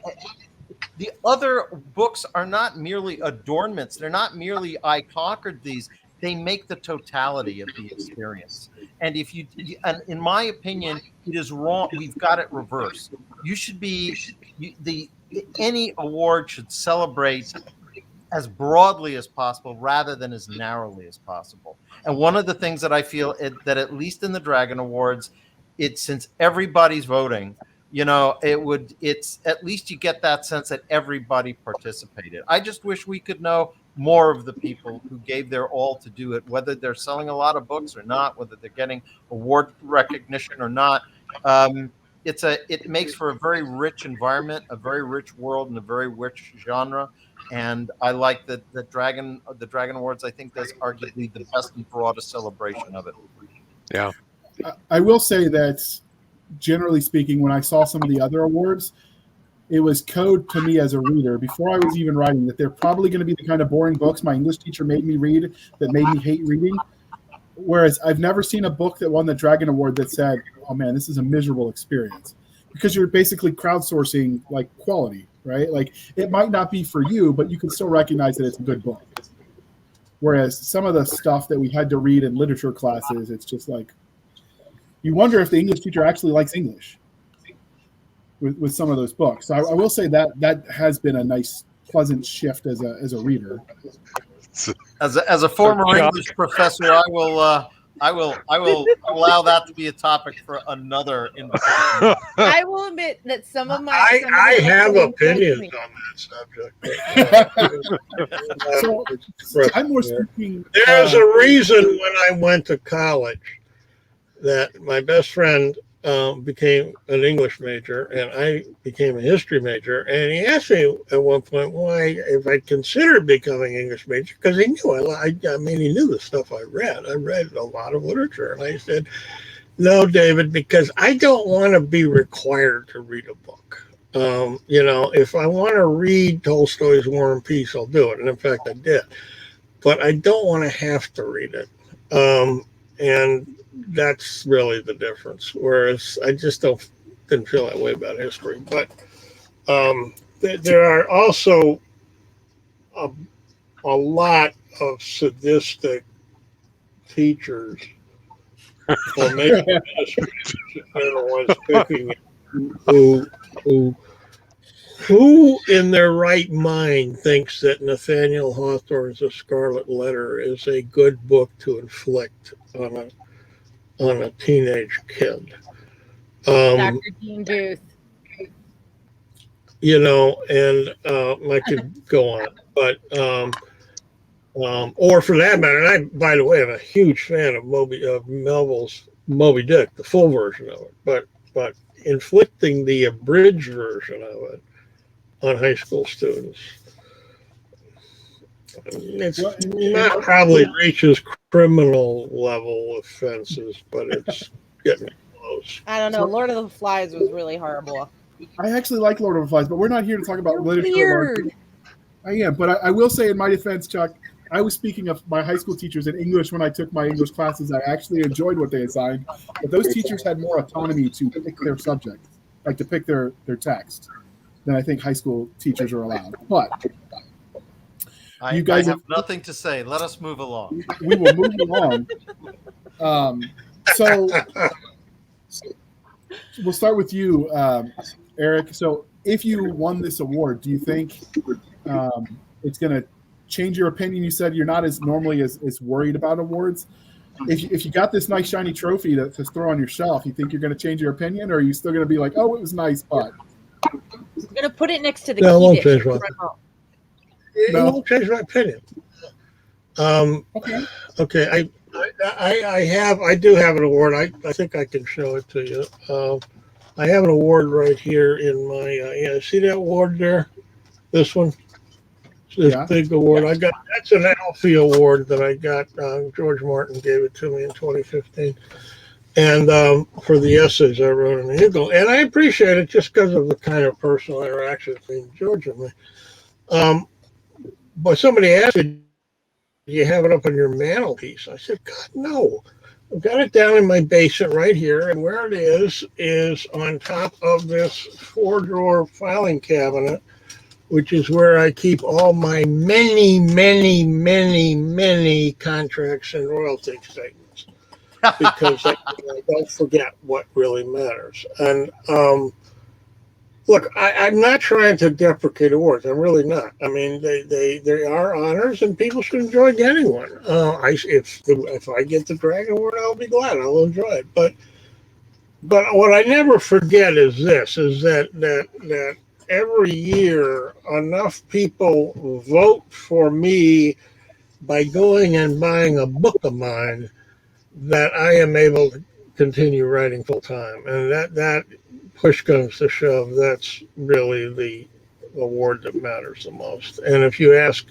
The other books are not merely adornments. They're not merely I conquered these. They make the totality of the experience. And and in my opinion, it is wrong. We've got it reversed. You should be any award should celebrate as broadly as possible rather than as narrowly as possible. And one of the things that I feel that at least in the Dragon Awards, since everybody's voting, it's at least you get that sense that everybody participated. I just wish we could know more of the people who gave their all to do it, whether they're selling a lot of books or not, whether they're getting award recognition or not. It makes for a very rich environment, a very rich world, and a very rich genre. And I like that the Dragon Awards, I think, does arguably the best and broadest celebration of it. Yeah. I will say that, generally speaking, when I saw some of the other awards, it was code to me as a reader before I was even writing that they're probably going to be the kind of boring books my English teacher made me read that made me hate reading. Whereas I've never seen a book that won the Dragon Award that said, oh man, this is a miserable experience, because you're basically crowdsourcing like quality, right? Like it might not be for you, but you can still recognize that it's a good book. Whereas some of the stuff that we had to read in literature classes, it's just like, you wonder if the English teacher actually likes English with some of those books. So I will say that has been a nice, pleasant shift as a reader. As a former English professor, I will allow that to be a topic for another invitation. I will admit that some of my I have opinions on that subject. So I'm more speaking. There's a reason when I went to college that my best friend became an English major and I became a history major. And he asked me at one point why, if I considered becoming English major, because he knew he knew the stuff I read. I read a lot of literature. And I said, no, David, because I don't want to be required to read a book. If I want to read Tolstoy's War and Peace, I'll do it. And in fact, I did. But I don't want to have to read it. And that's really the difference. Whereas I just didn't feel that way about history. But there are also a lot of sadistic teachers, or maybe ones picking who in their right mind thinks that Nathaniel Hawthorne's A Scarlet Letter is a good book to inflict on a teenage kid. Dr. Dean Booth. And I could go on, but or for that matter, and I, by the way, I'm a huge fan of Melville's Moby Dick, the full version of it, but inflicting the abridged version of it on high school students, it's not probably reaches criminal level offenses, but it's getting close. I don't know. Lord of the Flies was really horrible. I actually like Lord of the Flies, but we're not here to talk about literature. Weird. I am, but I will say in my defense, Chuck, I was speaking of my high school teachers in English when I took my English classes. I actually enjoyed what they assigned, but those teachers had more autonomy to pick their subject, like to pick their text, than I think high school teachers are allowed. But I have nothing to say. Let us move along. We will move along. So we'll start with you, Eric. So if you won this award, do you think it's going to change your opinion? You said you're not as normally as worried about awards. If you got this nice shiny trophy to throw on your shelf, you think you're going to change your opinion, or are you still going to be like, oh, it was nice, but I'm going to put it next to the No, it won't key change dish. my- It won't change my opinion. Okay. I do have an award. I think I can show it to you. I have an award right here in my, see that award there? This one? This big award. That's an Alfie award that I got. George Martin gave it to me in 2015. And for the essays I wrote in the Eagle. And I appreciate it just because of the kind of personal interaction between George and me. But somebody asked me, do you have it up on your mantelpiece? I said, God, no. I've got it down in my basement right here. And where it is on top of this 4-drawer filing cabinet, which is where I keep all my many, many, many, many contracts and royalty statements. Because I don't forget what really matters. And look, I'm not trying to deprecate awards. I'm really not. I mean, they are honors, and people should enjoy getting one. If I get the Dragon Award, I'll be glad. I'll enjoy it. But what I never forget is this: is that every year enough people vote for me by going and buying a book of mine that I am able to continue writing full time, and that push comes to shove, that's really the award that matters the most. And if you ask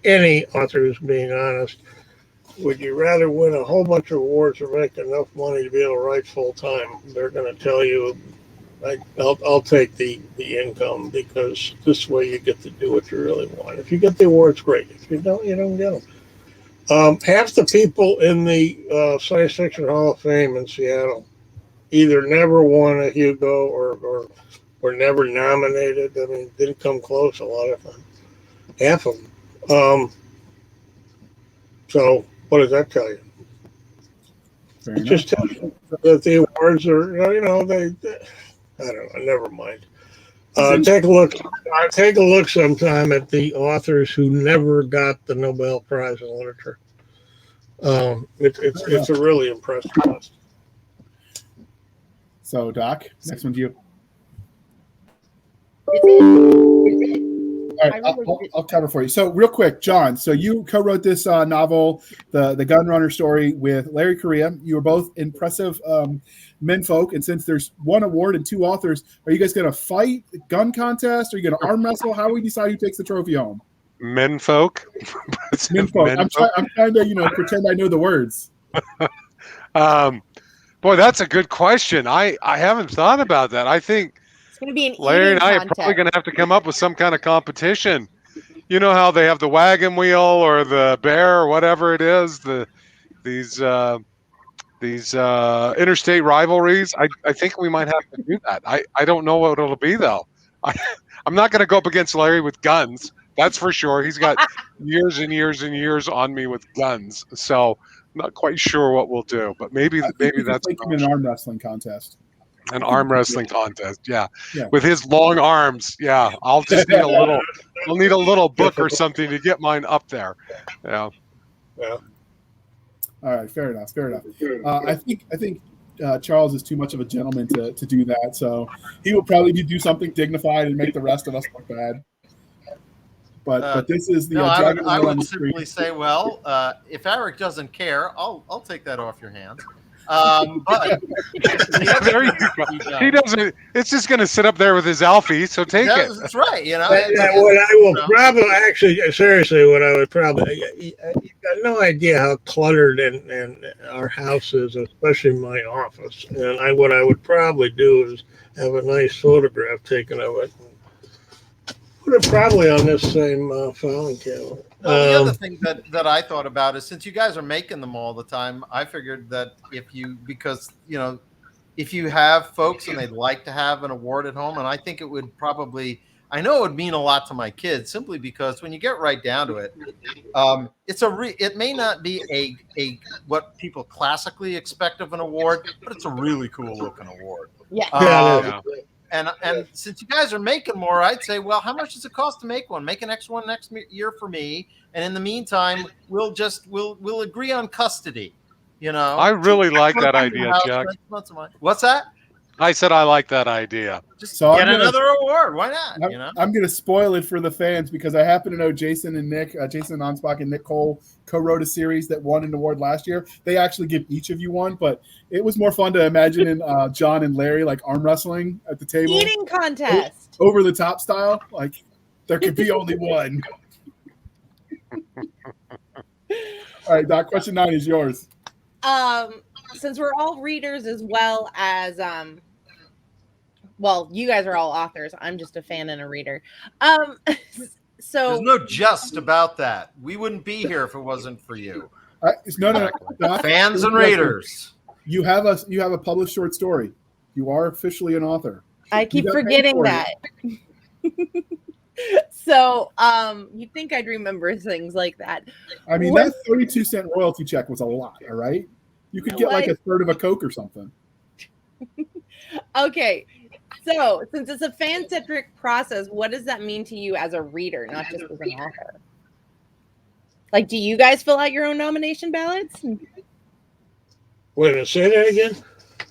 any author who's being honest, would you rather win a whole bunch of awards or make enough money to be able to write full time? They're going to tell you, I'll take the income, because this way you get to do what you really want. If you get the awards, great. If you don't, you don't get them. Half the people in the Science Fiction Hall of Fame in Seattle either never won a Hugo or were never nominated. I mean, didn't come close, a lot of them. Half of them. So what does that tell you? It just tells you that the awards are, I don't know, never mind. Take a look sometime at the authors who never got the Nobel Prize in Literature. It's a really impressive list. So, Doc, next one's you. All right, I'll cover for you. So, real quick, John. So, you co-wrote this novel, the Gun Runner story, with Larry Correia. You were both impressive menfolk, and since there's one award and two authors, are you guys going to fight the gun contest? Are you going to arm wrestle? How do we decide who takes the trophy home? Menfolk. Menfolk. I'm trying to, pretend I know the words. Boy, that's a good question. I haven't thought about that. I think it's going to be an Larry and I contest. are probably going to have to come up with some kind of competition. You know how they have the wagon wheel or the bear or whatever it is. These interstate rivalries. I think we might have to do that. I don't know what it'll be though. I'm not going to go up against Larry with guns. That's for sure. He's got years and years and years on me with guns. So I'm not quite sure what we'll do, but maybe that's an arm wrestling contest. An arm wrestling contest, yeah. With his long arms, yeah. I'll just need I'll need a little book or something to get mine up there. Yeah. Yeah. All right, fair enough. I think Charles is too much of a gentleman to do that, so he will probably do something dignified and make the rest of us look bad. But this is the No, Dragon I Wheel on would the screen. simply say, well, if Eric doesn't care, I'll take that off your hands. But the other There you thing go. to be done- He doesn't. It's just going to sit up there with his Alfie. So take it. That's right. You know, But, it's- what I will you know. probably actually seriously, what I would probably you got no idea how cluttered and our house is, especially my office. And what I would probably do is have a nice photograph taken of it. Put it probably on this same filing cabinet. Well, the other thing that I thought about is, since you guys are making them all the time, I figured that because if you have folks and they'd like to have an award at home, and I think it would probably, I know it would mean a lot to my kids, simply because when you get right down to it, it may not be a what people classically expect of an award, but it's a really cool looking award. Yeah. Yeah. And since you guys are making more, I'd say, well, how much does it cost to make one? Make an extra one next year for me, and in the meantime, we'll agree on custody. I really like that idea, Jack. What's that? I said I like that idea. Just So get another award. Why not? I'm going to spoil it for the fans because I happen to know Jason and Nick, Jason Onspach and Nick Cole co-wrote a series that won an award last year. They actually give each of you one, but it was more fun to imagine in John and Larry like arm wrestling at the table. Eating contest. Over the top style. Like there could be only one. All right, Doc, question 9 is yours. Since we're all readers as well as well, you guys are all authors. I'm just a fan and a reader. So there's no just about that. We wouldn't be here if it wasn't for you. No. Doc, fans and readers. You have a published short story. You are officially an author. I keep forgetting that. So you'd think I'd remember things like that. I mean, that 32-cent royalty check was a lot, all right? You could get like a third of a Coke or something. Okay. So since it's a fan-centric process, what does that mean to you as a reader, not just as an author? Like, do you guys fill out your own nomination ballots? Wait a minute, say that again?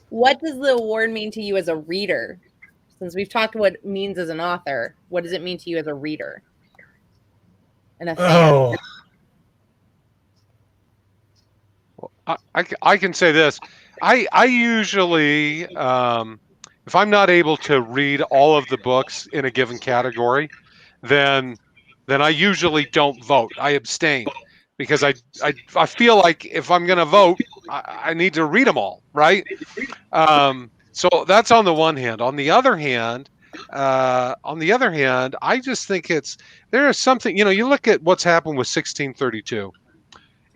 What does the award mean to you as a reader? Since we've talked what it means as an author, what does it mean to you as a reader? And a fan? Oh, I can say this. I usually, if I'm not able to read all of the books in a given category, then I usually don't vote. I abstain because I feel like if I'm going to vote, I need to read them all, right? So that's on the one hand. On the other hand, I just think there is something. You look at what's happened with 1632.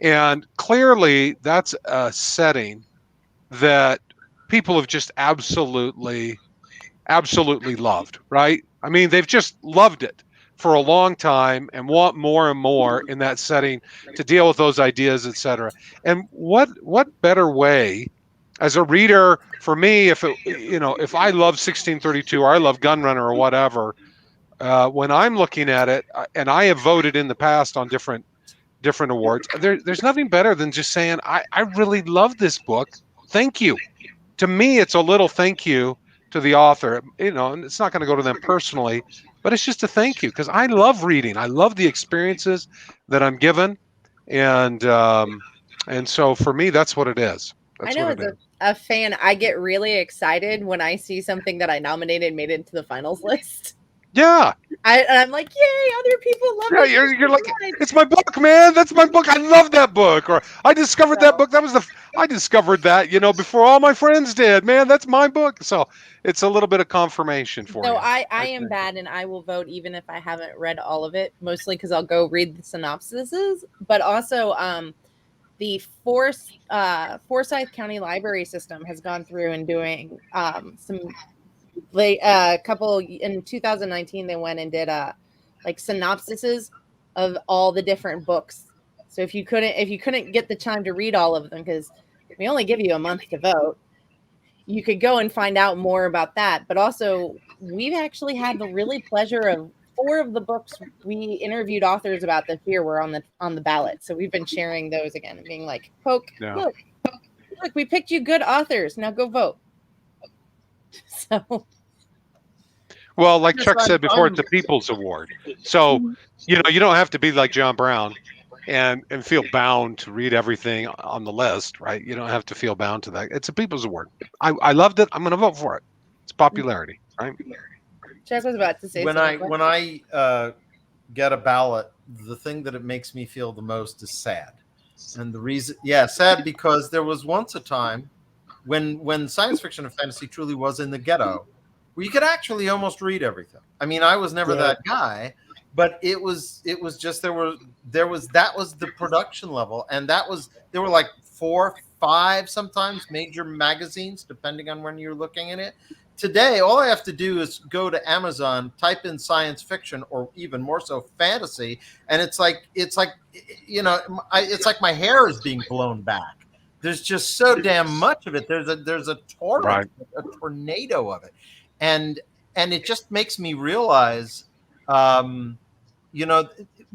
And clearly, that's a setting that people have just absolutely loved, right? I mean, they've just loved it for a long time and want more and more in that setting to deal with those ideas, etc. And what better way, as a reader, for me, if I love 1632 or I love Gunrunner or whatever, when I'm looking at it, and I have voted in the past on different awards, there's nothing better than just saying, I really love this book. Thank you. To me, it's a little thank you to the author, and it's not going to go to them personally, but it's just a thank you because I love reading. I love the experiences that I'm given. And so for me, that's what it is. I know as a fan, I get really excited when I see something that I nominated made it into the finals list. Yeah. I'm like, yay, other people love it. Yeah, you're like, it's my book, man. That's my book. I love that book. Or I discovered that book. I discovered that, before all my friends did. Man, that's my book. So it's a little bit of confirmation for you. So I am bad, and I will vote even if I haven't read all of it, mostly because I'll go read the synopsises. But also, the Forsyth County Library System has gone through and doing some. Couple in 2019 they went and did like synopsises of all the different books. So if you couldn't get the time to read all of them, because we only give you a month to vote, you could go and find out more about that. But also, we've actually had the really pleasure of 4 of the books we interviewed authors about this year were on the ballot. So we've been sharing those again and being like, look, we picked you good authors. Now go vote. So, Well, like Yes, Chuck said before, I'm- it's a people's award. So, you don't have to be like John Brown and feel bound to read everything on the list, right? You don't have to feel bound to that. It's a people's award. I loved it. I'm going to vote for it. It's popularity, right? Chuck was about to say when something. I get a ballot, the thing that it makes me feel the most is sad. And the reason, sad, because there was once a time when science fiction and fantasy truly was in the ghetto, where you could actually almost read everything. I mean, I was never that guy, but it was just that was the production level, and there were like 4, 5 sometimes major magazines, depending on when you're looking at it. Today, all I have to do is go to Amazon, type in science fiction, or even more so fantasy, and it's like it's like my hair is being blown back. There's just so damn much of it. There's a torrent, Right. a tornado of it, and it just makes me realize,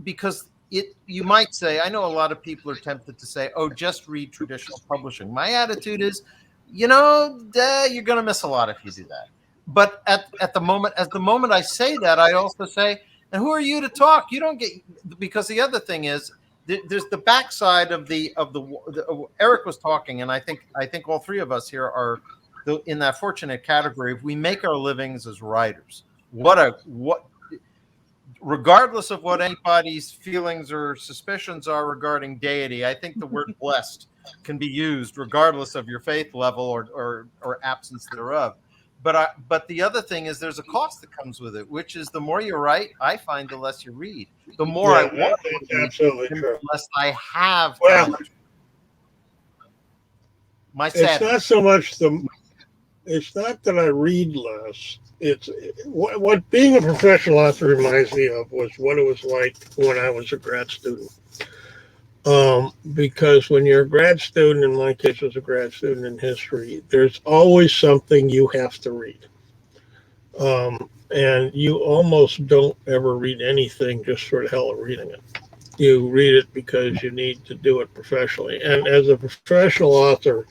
because you might say, I know a lot of people are tempted to say, oh, just read traditional publishing. My attitude is, you're going to miss a lot if you do that. But at the moment I say that, I also say, and who are you to talk? You don't get, because the other thing is, there's the backside of the Eric was talking, and I think all three of us here are in that fortunate category. If we make our livings as writers, regardless of what anybody's feelings or suspicions are regarding deity, I think the word blessed can be used regardless of your faith level or absence thereof. But the other thing is, there's a cost that comes with it, which is the more you write, I find, the less you read. The more I want to read, the less I have. Well, it's not so much it's not that I read less. It's what being a professional author reminds me of was what it was like when I was a grad student. Because when you're a grad student, in my case, I was a grad student in history, there's always something you have to read. And you almost don't ever read anything just for the hell of reading it. You read it because you need to do it professionally. And as a professional author,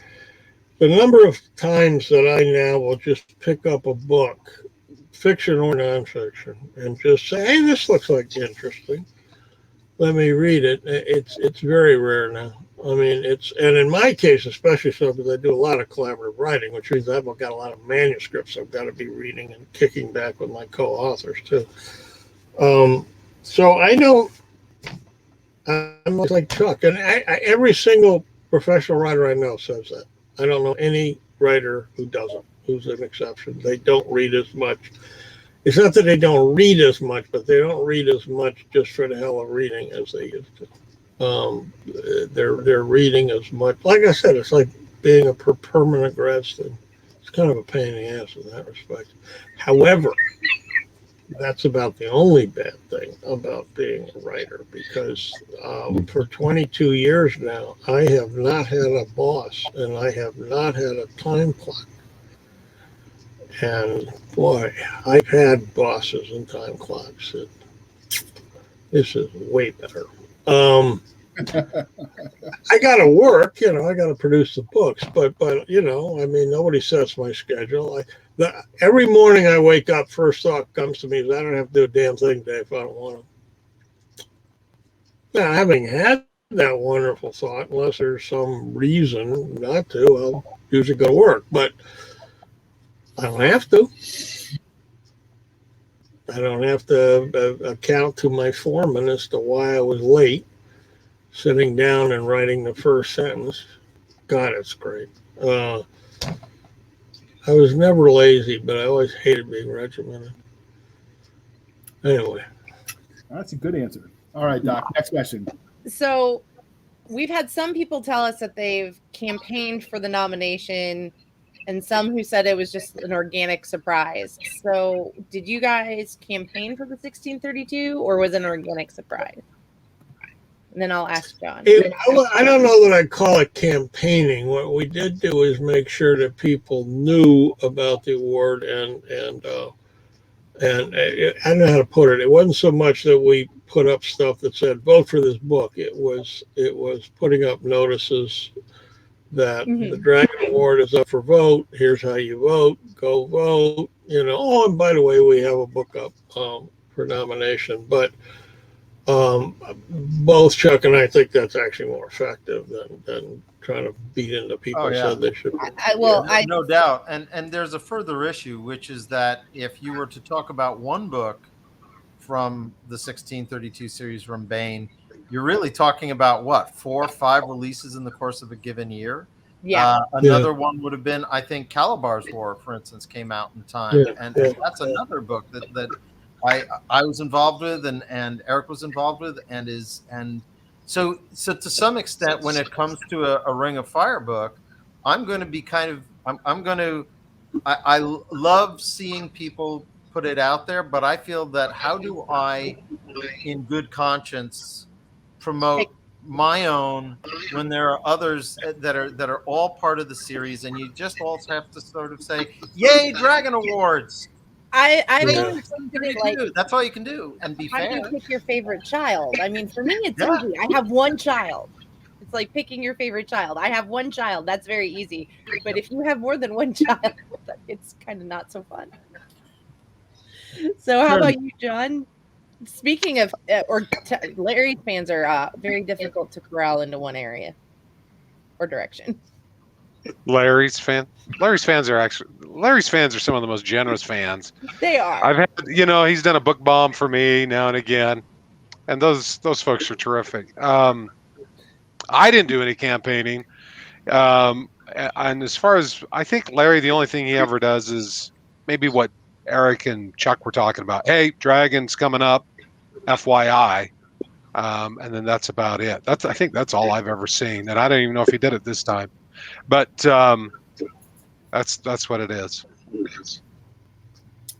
the number of times that I now will just pick up a book, fiction or nonfiction, and just say, hey, this looks like interesting. Let me read it. It's very rare now. I mean, and in my case, especially so, because I do a lot of collaborative writing, which means I've got a lot of manuscripts I've got to be reading and kicking back with my co-authors too. So I don't, I'm like Chuck, and every single professional writer I know says that. I don't know any writer who doesn't, who's an exception. They don't read as much. It's not that they don't read as much, but they don't read as much just for the hell of reading as they used to. They're reading as much. Like I said, it's like being a permanent grad student. It's kind of a pain in the ass in that respect. However, that's about the only bad thing about being a writer, because for 22 years now, I have not had a boss and I have not had a time clock. And boy, I've had bosses and time clocks. This is way better. I got to work, I got to produce the books, but I mean, nobody sets my schedule. Every morning I wake up, first thought comes to me is I don't have to do a damn thing today if I don't want to. Now, having had that wonderful thought, unless there's some reason not to, I'll usually go to work, but I don't have to. I don't have to account to my foreman as to why I was late, sitting down and writing the first sentence. God, it's great. I was never lazy, but I always hated being regimented. Anyway. That's a good answer. All right, Doc, next question. So we've had some people tell us that they've campaigned for the nomination, and some who said it was just an organic surprise. So did you guys campaign for the 1632, or was it an organic surprise? And then I'll ask John. I don't know that I'd call it campaigning. What we did do is make sure that people knew about the award, and I don't know how to put it. It wasn't so much that we put up stuff that said vote for this book. It was putting up notices that Mhm. the Dragon Award is up for vote. Here's how you vote. Go vote. Oh, and by the way, we have a book up for nomination. But both Chuck and I think that's actually more effective than trying to beat into people Oh, yeah. said they should. No doubt. And there's a further issue, which is that if you were to talk about one book from the 1632 series from Bain, you're really talking about what, 4 or 5 releases in the course of a given year. Yeah. Another one would have been, I think, Calabar's War, for instance, came out in time, and that's another book that I was involved with, and Eric was involved with, and so to some extent, when it comes to a Ring of Fire book, I'm going to be I love seeing people put it out there, but I feel that how do I, in good conscience, promote my own when there are others that are all part of the series, and you just all have to sort of say, "Yay, Dragon Awards!" That's all you can do, and be fair. How do you pick your favorite child? I mean, for me, it's easy. I have one child. It's like picking your favorite child. I have one child. That's very easy. But if you have more than one child, it's kind of not so fun. So how about you, John? Speaking of, Larry's fans are very difficult to corral into one area or direction. Larry's fans are some of the most generous fans. They are. I've had, he's done a book bomb for me now and again, and those folks are terrific. I didn't do any campaigning, and as far as I think Larry, the only thing he ever does is maybe what Eric and Chuck were talking about. Hey, Dragon's coming up, FYI, and then that's about it. I think that's all I've ever seen, and I don't even know if he did it this time. But that's what it is.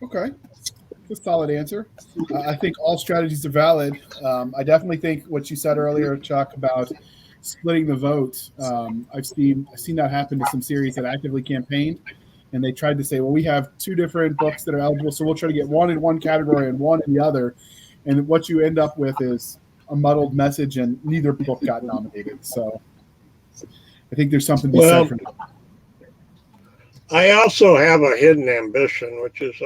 Okay, that's a solid answer. I think all strategies are valid. I definitely think what you said earlier, Chuck, about splitting the vote. I've seen that happen to some series that actively campaigned, and they tried to say, well, we have 2 different books that are eligible, so we'll try to get one in one category and one in the other. And what you end up with is a muddled message, and neither book got nominated. So I think there's something to be said for that. I also have a hidden ambition, which is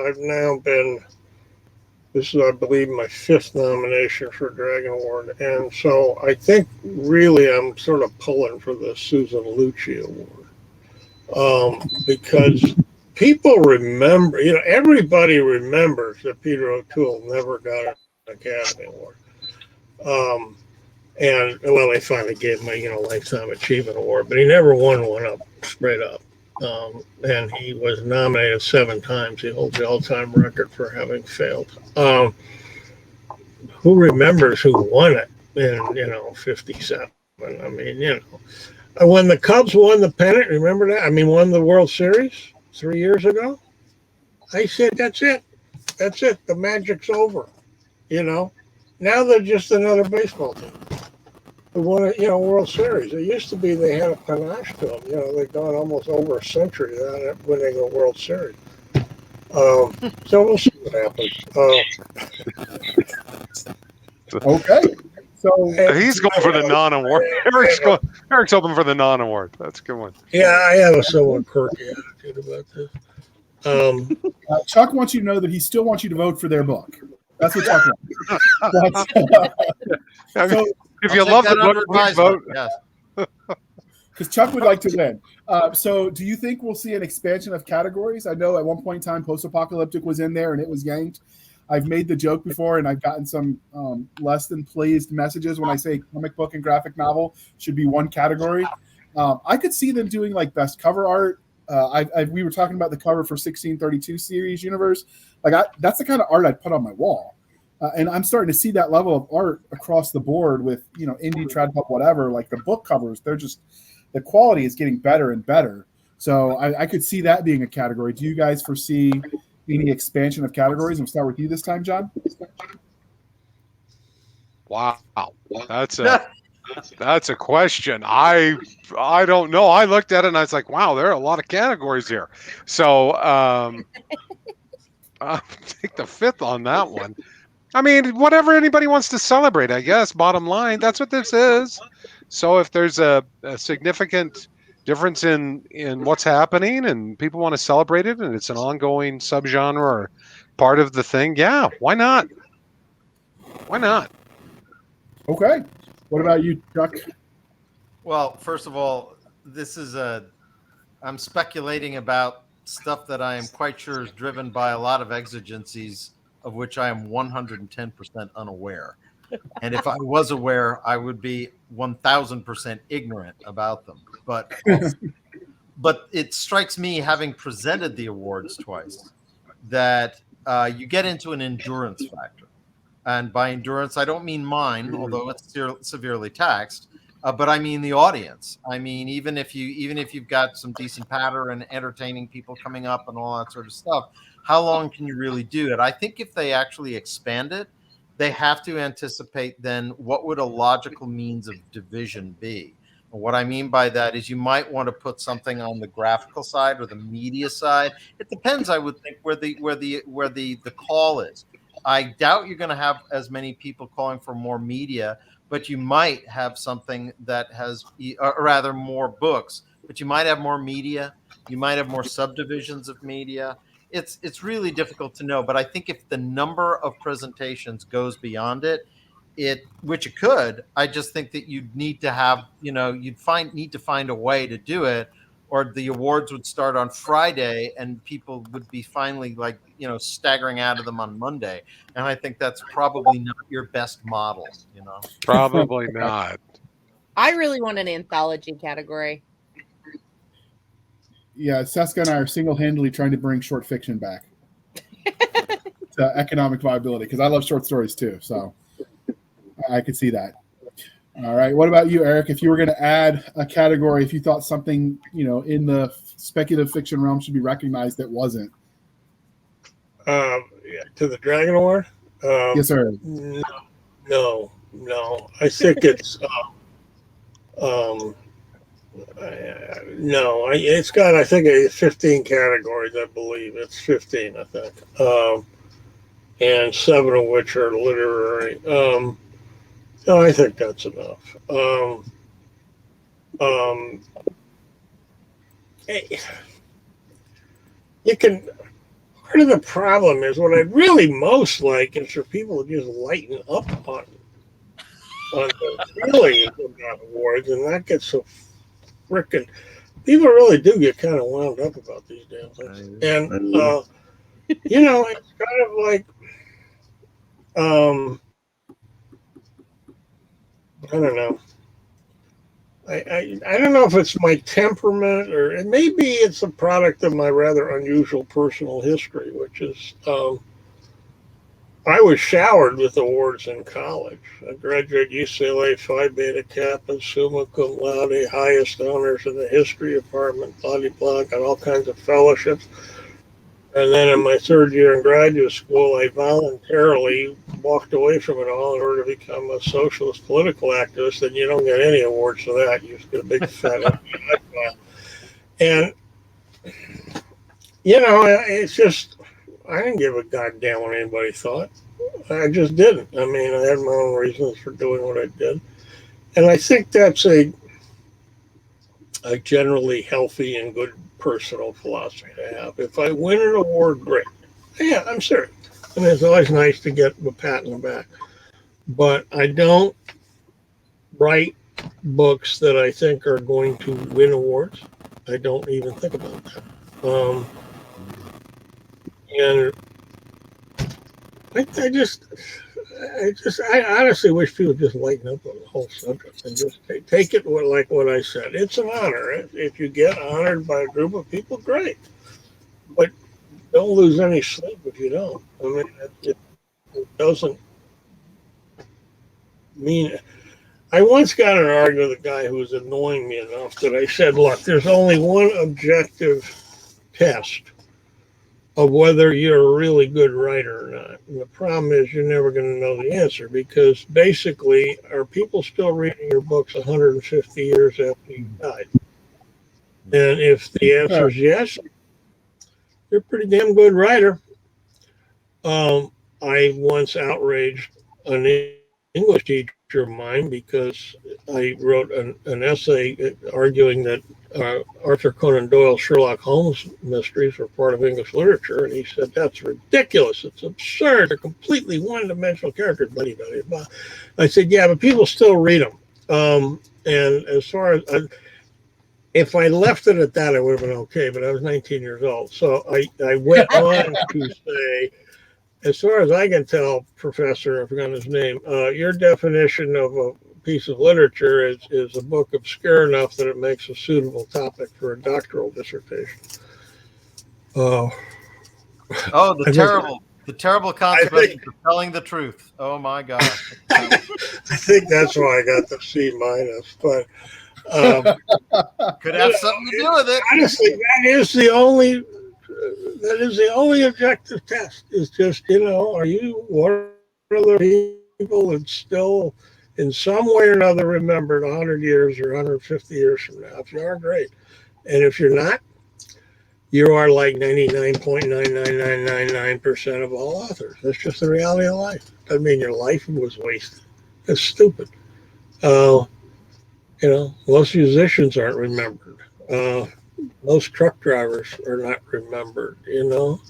this is, I believe, my 5th nomination for Dragon Award. And so I think really I'm sort of pulling for the Susan Lucci Award. Because people remember, everybody remembers that Peter O'Toole never got an Academy Award. And well, they finally gave him a Lifetime Achievement Award, but he never won one up straight up. And he was nominated 7 times. He holds the all-time record for having failed. Who remembers who won it in 57? I mean, when the Cubs won the pennant, remember that? I mean, won the World Series 3 years ago. I said, that's it. That's it. The magic's over. Now they're just another baseball team who won a World Series. It used to be they had a panache to them. They've gone almost over a century without winning a World Series. So we'll see what happens. Okay. So he's going for the non-award. Eric's hoping for the non-award. That's a good one. Yeah, I have a somewhat quirky attitude about this. Chuck wants you to know that he still wants you to vote for their book. That's what Chuck wants. So, if you love the book, please vote. Because Chuck would like to win. So do you think we'll see an expansion of categories? I know at one point in time, post-apocalyptic was in there and it was yanked. I've made the joke before, and I've gotten some less than pleased messages when I say comic book and graphic novel should be one category. I could see them doing like best cover art. We were talking about the cover for 1632 series universe. That's the kind of art I'd put on my wall. And I'm starting to see that level of art across the board with, indie, trad pub, whatever. Like the book covers, the quality is getting better and better. So I could see that being a category. Do you guys foresee any expansion of categories? We'll start with you this time, John. Wow, that's a question. I don't know. I looked at it and I was like, wow, there are a lot of categories here. So I'll take the 5th on that one. I mean, whatever anybody wants to celebrate, I guess. Bottom line, that's what this is. So if there's a significant difference in what's happening, and people want to celebrate it, and it's an ongoing subgenre or part of the thing. Yeah, why not? Why not? Okay. What about you, Chuck? Well, first of all, I'm speculating about stuff that I am quite sure is driven by a lot of exigencies of which I am 110% unaware. And if I was aware, I would be 1000% ignorant about them. But it strikes me, having presented the awards twice, that you get into an endurance factor. And by endurance, I don't mean mine, although it's severely taxed, but I mean the audience. I mean, even if you've got some decent patter and entertaining people coming up and all that sort of stuff, how long can you really do it? I think if they actually expand it, they have to anticipate then what would a logical means of division be. And what I mean by that is you might want to put something on the graphical side or the media side. It depends, I would think, where the call is. I doubt you're going to have as many people calling for more media, but you might have something that has, or rather, more books. But you might have more media. You might have more subdivisions of media. It's really difficult to know. But I think if the number of presentations goes beyond which it could, I just think that you'd need to have, need to find a way to do it, or the awards would start on Friday and people would be finally staggering out of them on Monday. And I think that's probably not your best model, Probably not. I really want an anthology category. Yeah, Cisca and I are single-handedly trying to bring short fiction back to economic viability, because I love short stories too. So I could see that. All right. What about you, Eric? If you were going to add a category, if you thought something, in the speculative fiction realm should be recognized that wasn't. To the Dragon Award? Yes, sir. No. I think it's no. It's got, I think, 15 categories. I believe it's 15. I think, and 7 of which are literary. No, I think that's enough. You can. Part of the problem is what I'd really most like is for people to just lighten up on the feeling about awards, and that gets so frickin'. People really do get kind of wound up about these damn things, and it's kind of like, I don't know. I don't know if it's my temperament, or maybe it's a product of my rather unusual personal history, which is I was showered with awards in college. I graduated UCLA Phi Beta Kappa, summa cum laude, highest honors in the history department, blah, blah, blah, got all kinds of fellowships. And then in my third year in graduate school, I voluntarily walked away from it all in order to become a socialist political activist. And you don't get any awards for that. You just get a big fat. And, it's just, I didn't give a goddamn what anybody thought. I just didn't. I mean, I had my own reasons for doing what I did. And I think that's a generally healthy and good personal philosophy to have. If I win an award, great. Yeah, I'm serious. I mean, it's always nice to get a pat on the back. But I don't write books that I think are going to win awards. I don't even think about that. And I honestly wish people would just lighten up on the whole subject and just take it like what I said. It's an honor. If you get honored by a group of people, great. But don't lose any sleep if you don't. I mean, it doesn't mean. I once got in an argument with a guy who was annoying me enough that I said, look, there's only one objective test of whether you're a really good writer or not. And the problem is you're never going to know the answer, because basically, are people still reading your books 150 years after you died? And if the answer is yes, you're a pretty damn good writer. I once outraged an English teacher of mine because I wrote an essay arguing that Arthur Conan Doyle's Sherlock Holmes mysteries were part of English literature, and he said that's ridiculous. It's absurd. They're completely one-dimensional characters. Blah, blah, blah. I said, yeah, but people still read them. And as far as if I left it at that, I would have been okay. But I was 19 years old, so I went on to say, as far as I can tell, Professor, I forgot his name, your definition of a piece of literature is a book obscure enough that it makes a suitable topic for a doctoral dissertation. Oh, the terrible consequences of telling the truth. Oh my God. I think that's why I got the C-, but could have something to do with it. Honestly, that is the only objective test. Is just, are you one of the people that's still in some way or another remembered 100 years or 150 years from now? If you are, great. And if you're not, you are like 99.99999% of all authors. That's just the reality of life. Doesn't mean your life was wasted. That's stupid. Most musicians aren't remembered. Most truck drivers are not remembered, All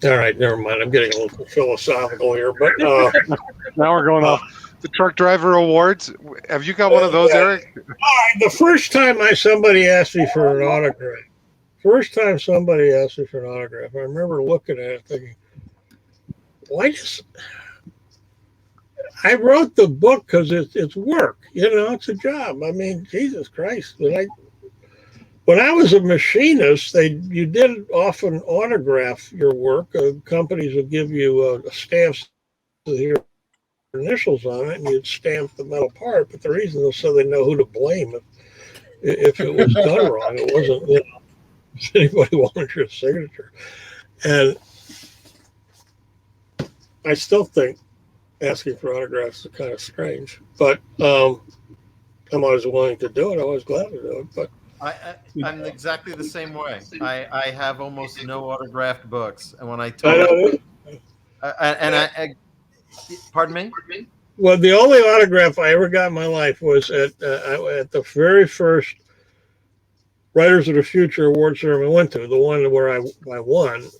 right, never mind. I'm getting a little philosophical here, but now we're going off the truck driver awards. Have you got one of those, Eric? The first time somebody asked me for an autograph. I remember looking at it thinking, why just... I wrote the book because it's work, it's a job. I mean, Jesus Christ. When I was a machinist, you did often autograph your work. Companies would give you stamps with your initials on it, and you'd stamp the metal part. But the reason was so they know who to blame if it was done wrong. It wasn't, if anybody wanted your signature. And I still think asking for autographs is kind of strange, but I'm always willing to do it. I'm always glad to do it. But I'm exactly the same way. I have almost no autographed books, and when I told pardon me. Well, the only autograph I ever got in my life was at the very first Writers of the Future award ceremony I went to, the one where I won.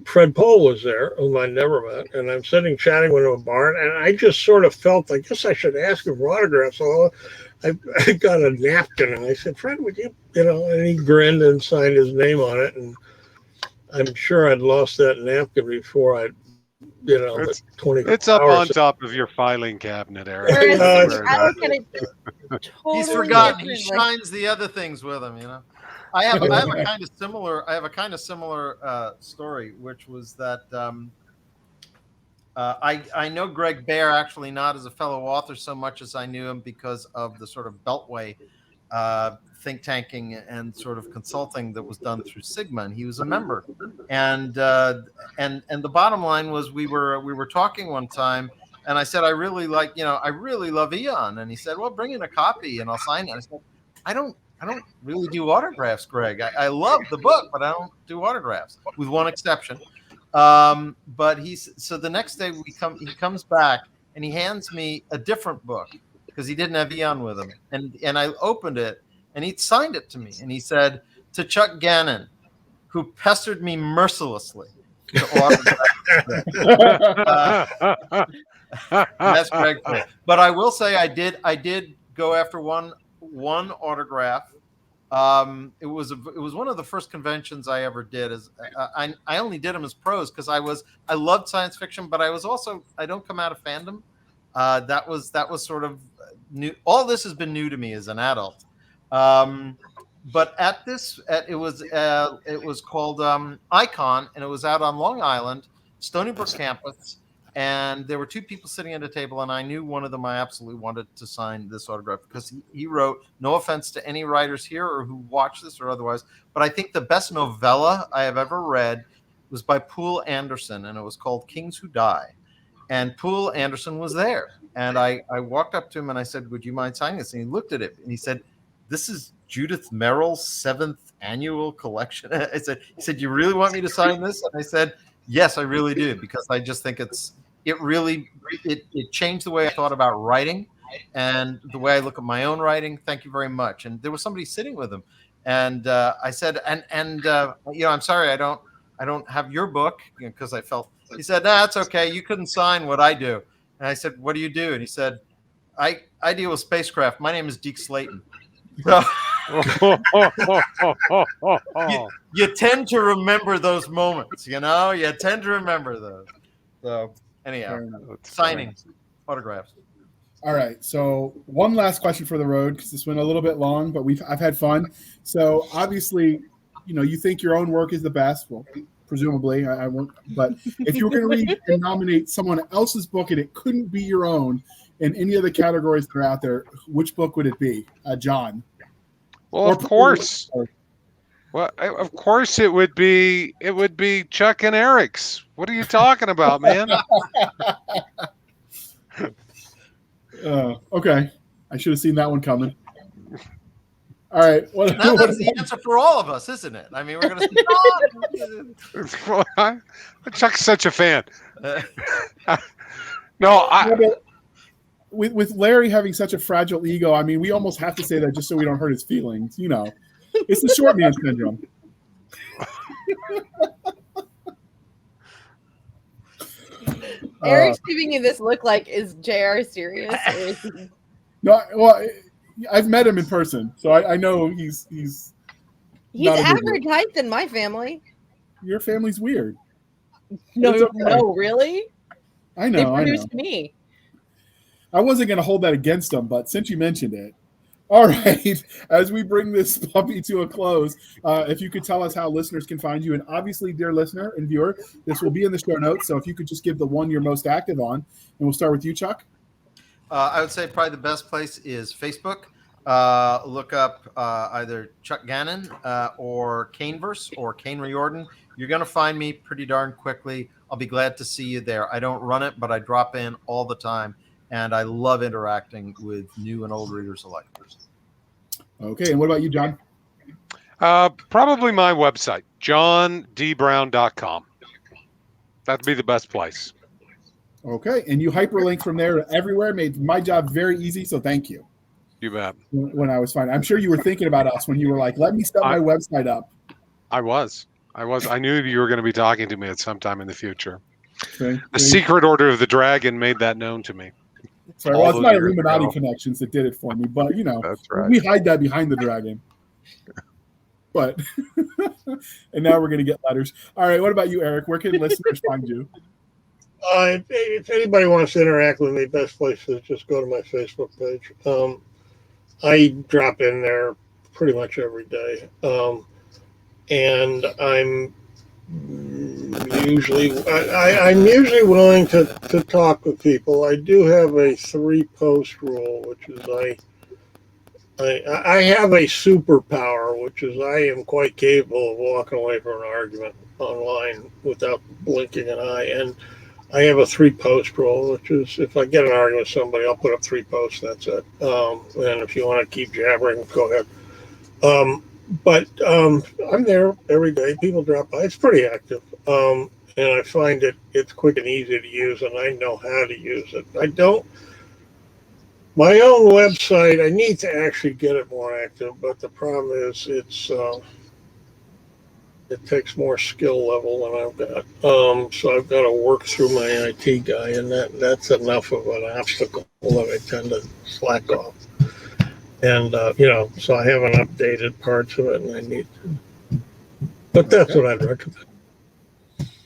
Fred Pohl was there, whom I never met, and I'm sitting chatting with him at a bar, and I just sort of felt, I guess I should ask him for autographs. So I got a napkin, and I said, Fred, would you, and he grinned and signed his name on it, and I'm sure I'd lost that napkin before I'd, it's 24 it's up hours. on top of your filing cabinet, Eric. I look at it totally He's forgotten. He differently. shines the other things with him, I have a kind of similar story, which was that I know Greg Bear actually not as a fellow author so much as I knew him because of the sort of Beltway think tanking and sort of consulting that was done through Sigma, and he was a member. And the bottom line was we were talking one time, and I said I really love Eon, and he said, well, bring in a copy and I'll sign it. I said, I don't really do autographs, Greg. I love the book, but I don't do autographs, with one exception. But so the next day he comes back and he hands me a different book because he didn't have Eon with him. And I opened it and he'd signed it to me. And he said, to Chuck Gannon, who pestered me mercilessly to autograph. That's Greg. But I will say I did go after one autograph. It was one of the first conventions I ever did. I only did them as pros because I loved science fiction, but I don't come out of fandom. That was sort of new. All this has been new to me as an adult. But it was called Icon, and it was out on Long Island, Stony Brook campus. And there were two people sitting at a table, and I knew one of them I absolutely wanted to sign this autograph because he wrote, no offense to any writers here or who watch this or otherwise, but I think the best novella I have ever read was by Poul Anderson, and it was called Kings Who Die. And Poul Anderson was there. And I walked up to him and I said, would you mind signing this? And he looked at it and he said, this is Judith Merrill's 7th annual collection. He said, you really want me to sign this? And I said, yes, I really do, because I just think it's it really it changed the way I thought about writing and the way I look at my own writing. Thank you very much. And there was somebody sitting with him, and I said, I'm sorry, I don't have your book, because I felt. He said, "Nah, it's okay. You couldn't sign what I do." And I said, "What do you do?" And he said, I deal with spacecraft. My name is Deke Slayton." So you tend to remember those moments, You tend to remember those. So anyhow, signings, autographs. All right. So one last question for the road, because this went a little bit long, but I've had fun. So obviously, you think your own work is the best. Well, presumably, I won't. But if you were going to read and nominate someone else's book and it couldn't be your own in any of the categories that are out there, which book would it be, John? Well, of course. Well, of course it would be Chuck and Eric's. What are you talking about, man? Okay. I should have seen that one coming. All right. That's the answer for all of us, isn't it? I mean, we're going to say, Chuck's such a fan. With Larry having such a fragile ego, I mean, we almost have to say that just so we don't hurt his feelings. It's the short man syndrome. Eric's giving you this look like, is JR serious? Or is he... No, well, I've met him in person, so I know he's average height in my family. Your family's weird. No, really? I know. They produced me. I wasn't going to hold that against them, but since you mentioned it, all right. As we bring this puppy to a close, if you could tell us how listeners can find you, and obviously, dear listener and viewer, this will be in the show notes. So if you could just give the one you're most active on, and we'll start with you, Chuck. I would say probably the best place is Facebook. Look up either Chuck Gannon or Caneverse or Kane Riordan. You're going to find me pretty darn quickly. I'll be glad to see you there. I don't run it, but I drop in all the time, and I love interacting with new and old readers alike. Okay, and what about you, John? Probably my website, johndbrown.com. That'd be the best place. Okay, and you hyperlink from there to everywhere. Made my job very easy, so thank you. You bet. When I was fine, I'm sure you were thinking about us when you were like, "Let me set my website up." I was. I knew you were going to be talking to me at some time in the future. Okay. The Secret Order of the Dragon made that known to me. Sorry, well, it's my Illuminati connections that did it for me, but That's right. We hide that behind the dragon. But and now we're going to get letters. All right, what about you, Eric? Where can listeners find you? If anybody wants to interact with me, best place is just go to my Facebook page. I drop in there pretty much every day, and I'm usually willing to talk with people. I do have a 3-post rule, which is I have a superpower, which is I am quite capable of walking away from an argument online without blinking an eye. And I have a 3-post rule, which is if I get an argument with somebody, I'll put up 3 posts. That's it. And if you want to keep jabbering, go ahead. But I'm there every day. People drop by. It's pretty active. And I find it's quick and easy to use, and I know how to use it. My own website, I need to actually get it more active, but the problem is it takes more skill level than I've got. So I've got to work through my IT guy, and that's enough of an obstacle that I tend to slack off. And, so I haven't updated parts of it, and I need to. But that's what I'd recommend.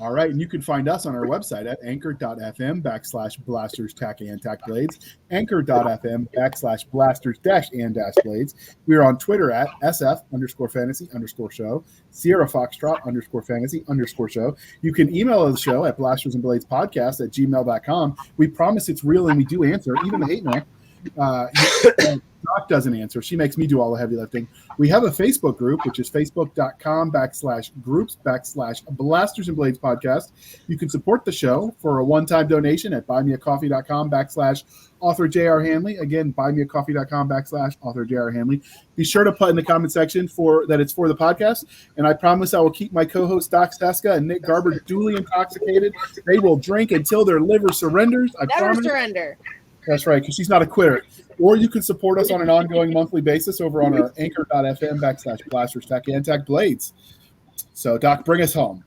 All right, and you can find us on our website at anchor.fm/blasters and blades, anchor.fm/blasters-and-blades. We are on Twitter at SF_fantasy_show, Sierra Foxtrot _fantasy_show. You can email the show at blastersandbladespodcast@gmail.com. We promise it's real and we do answer, even the hate mail. Doc doesn't answer. She makes me do all the heavy lifting. We have a Facebook group, which is facebook.com/groups/Blasters and Blades podcast. You can support the show for a one-time donation at buymeacoffee.com/author J.R. Handley. Again, buymeacoffee.com/author J.R. Handley. Be sure to put in the comment section that it's for the podcast. And I promise I will keep my co-hosts Doc Cisca and Nick Garber duly intoxicated. They will drink until their liver surrenders. I Never promise. surrender. That's right, because she's not a quitter. Or you can support us on an ongoing monthly basis over on our anchor.fm/Blasters Tech and Tech Blades. So, Doc, bring us home.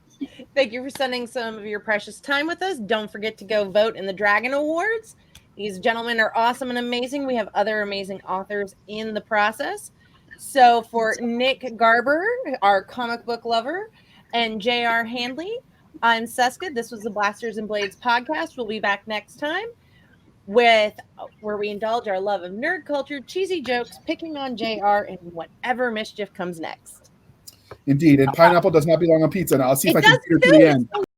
Thank you for spending some of your precious time with us. Don't forget to go vote in the Dragon Awards. These gentlemen are awesome and amazing. We have other amazing authors in the process. So for Nick Garber, our comic book lover, and J.R. Handley, I'm Cisca. This was the Blasters and Blades podcast. We'll be back next time where we indulge our love of nerd culture, cheesy jokes, picking on JR, and whatever mischief comes next. Indeed, and pineapple does not belong on pizza. Now, I'll see if It I can does get her to the end.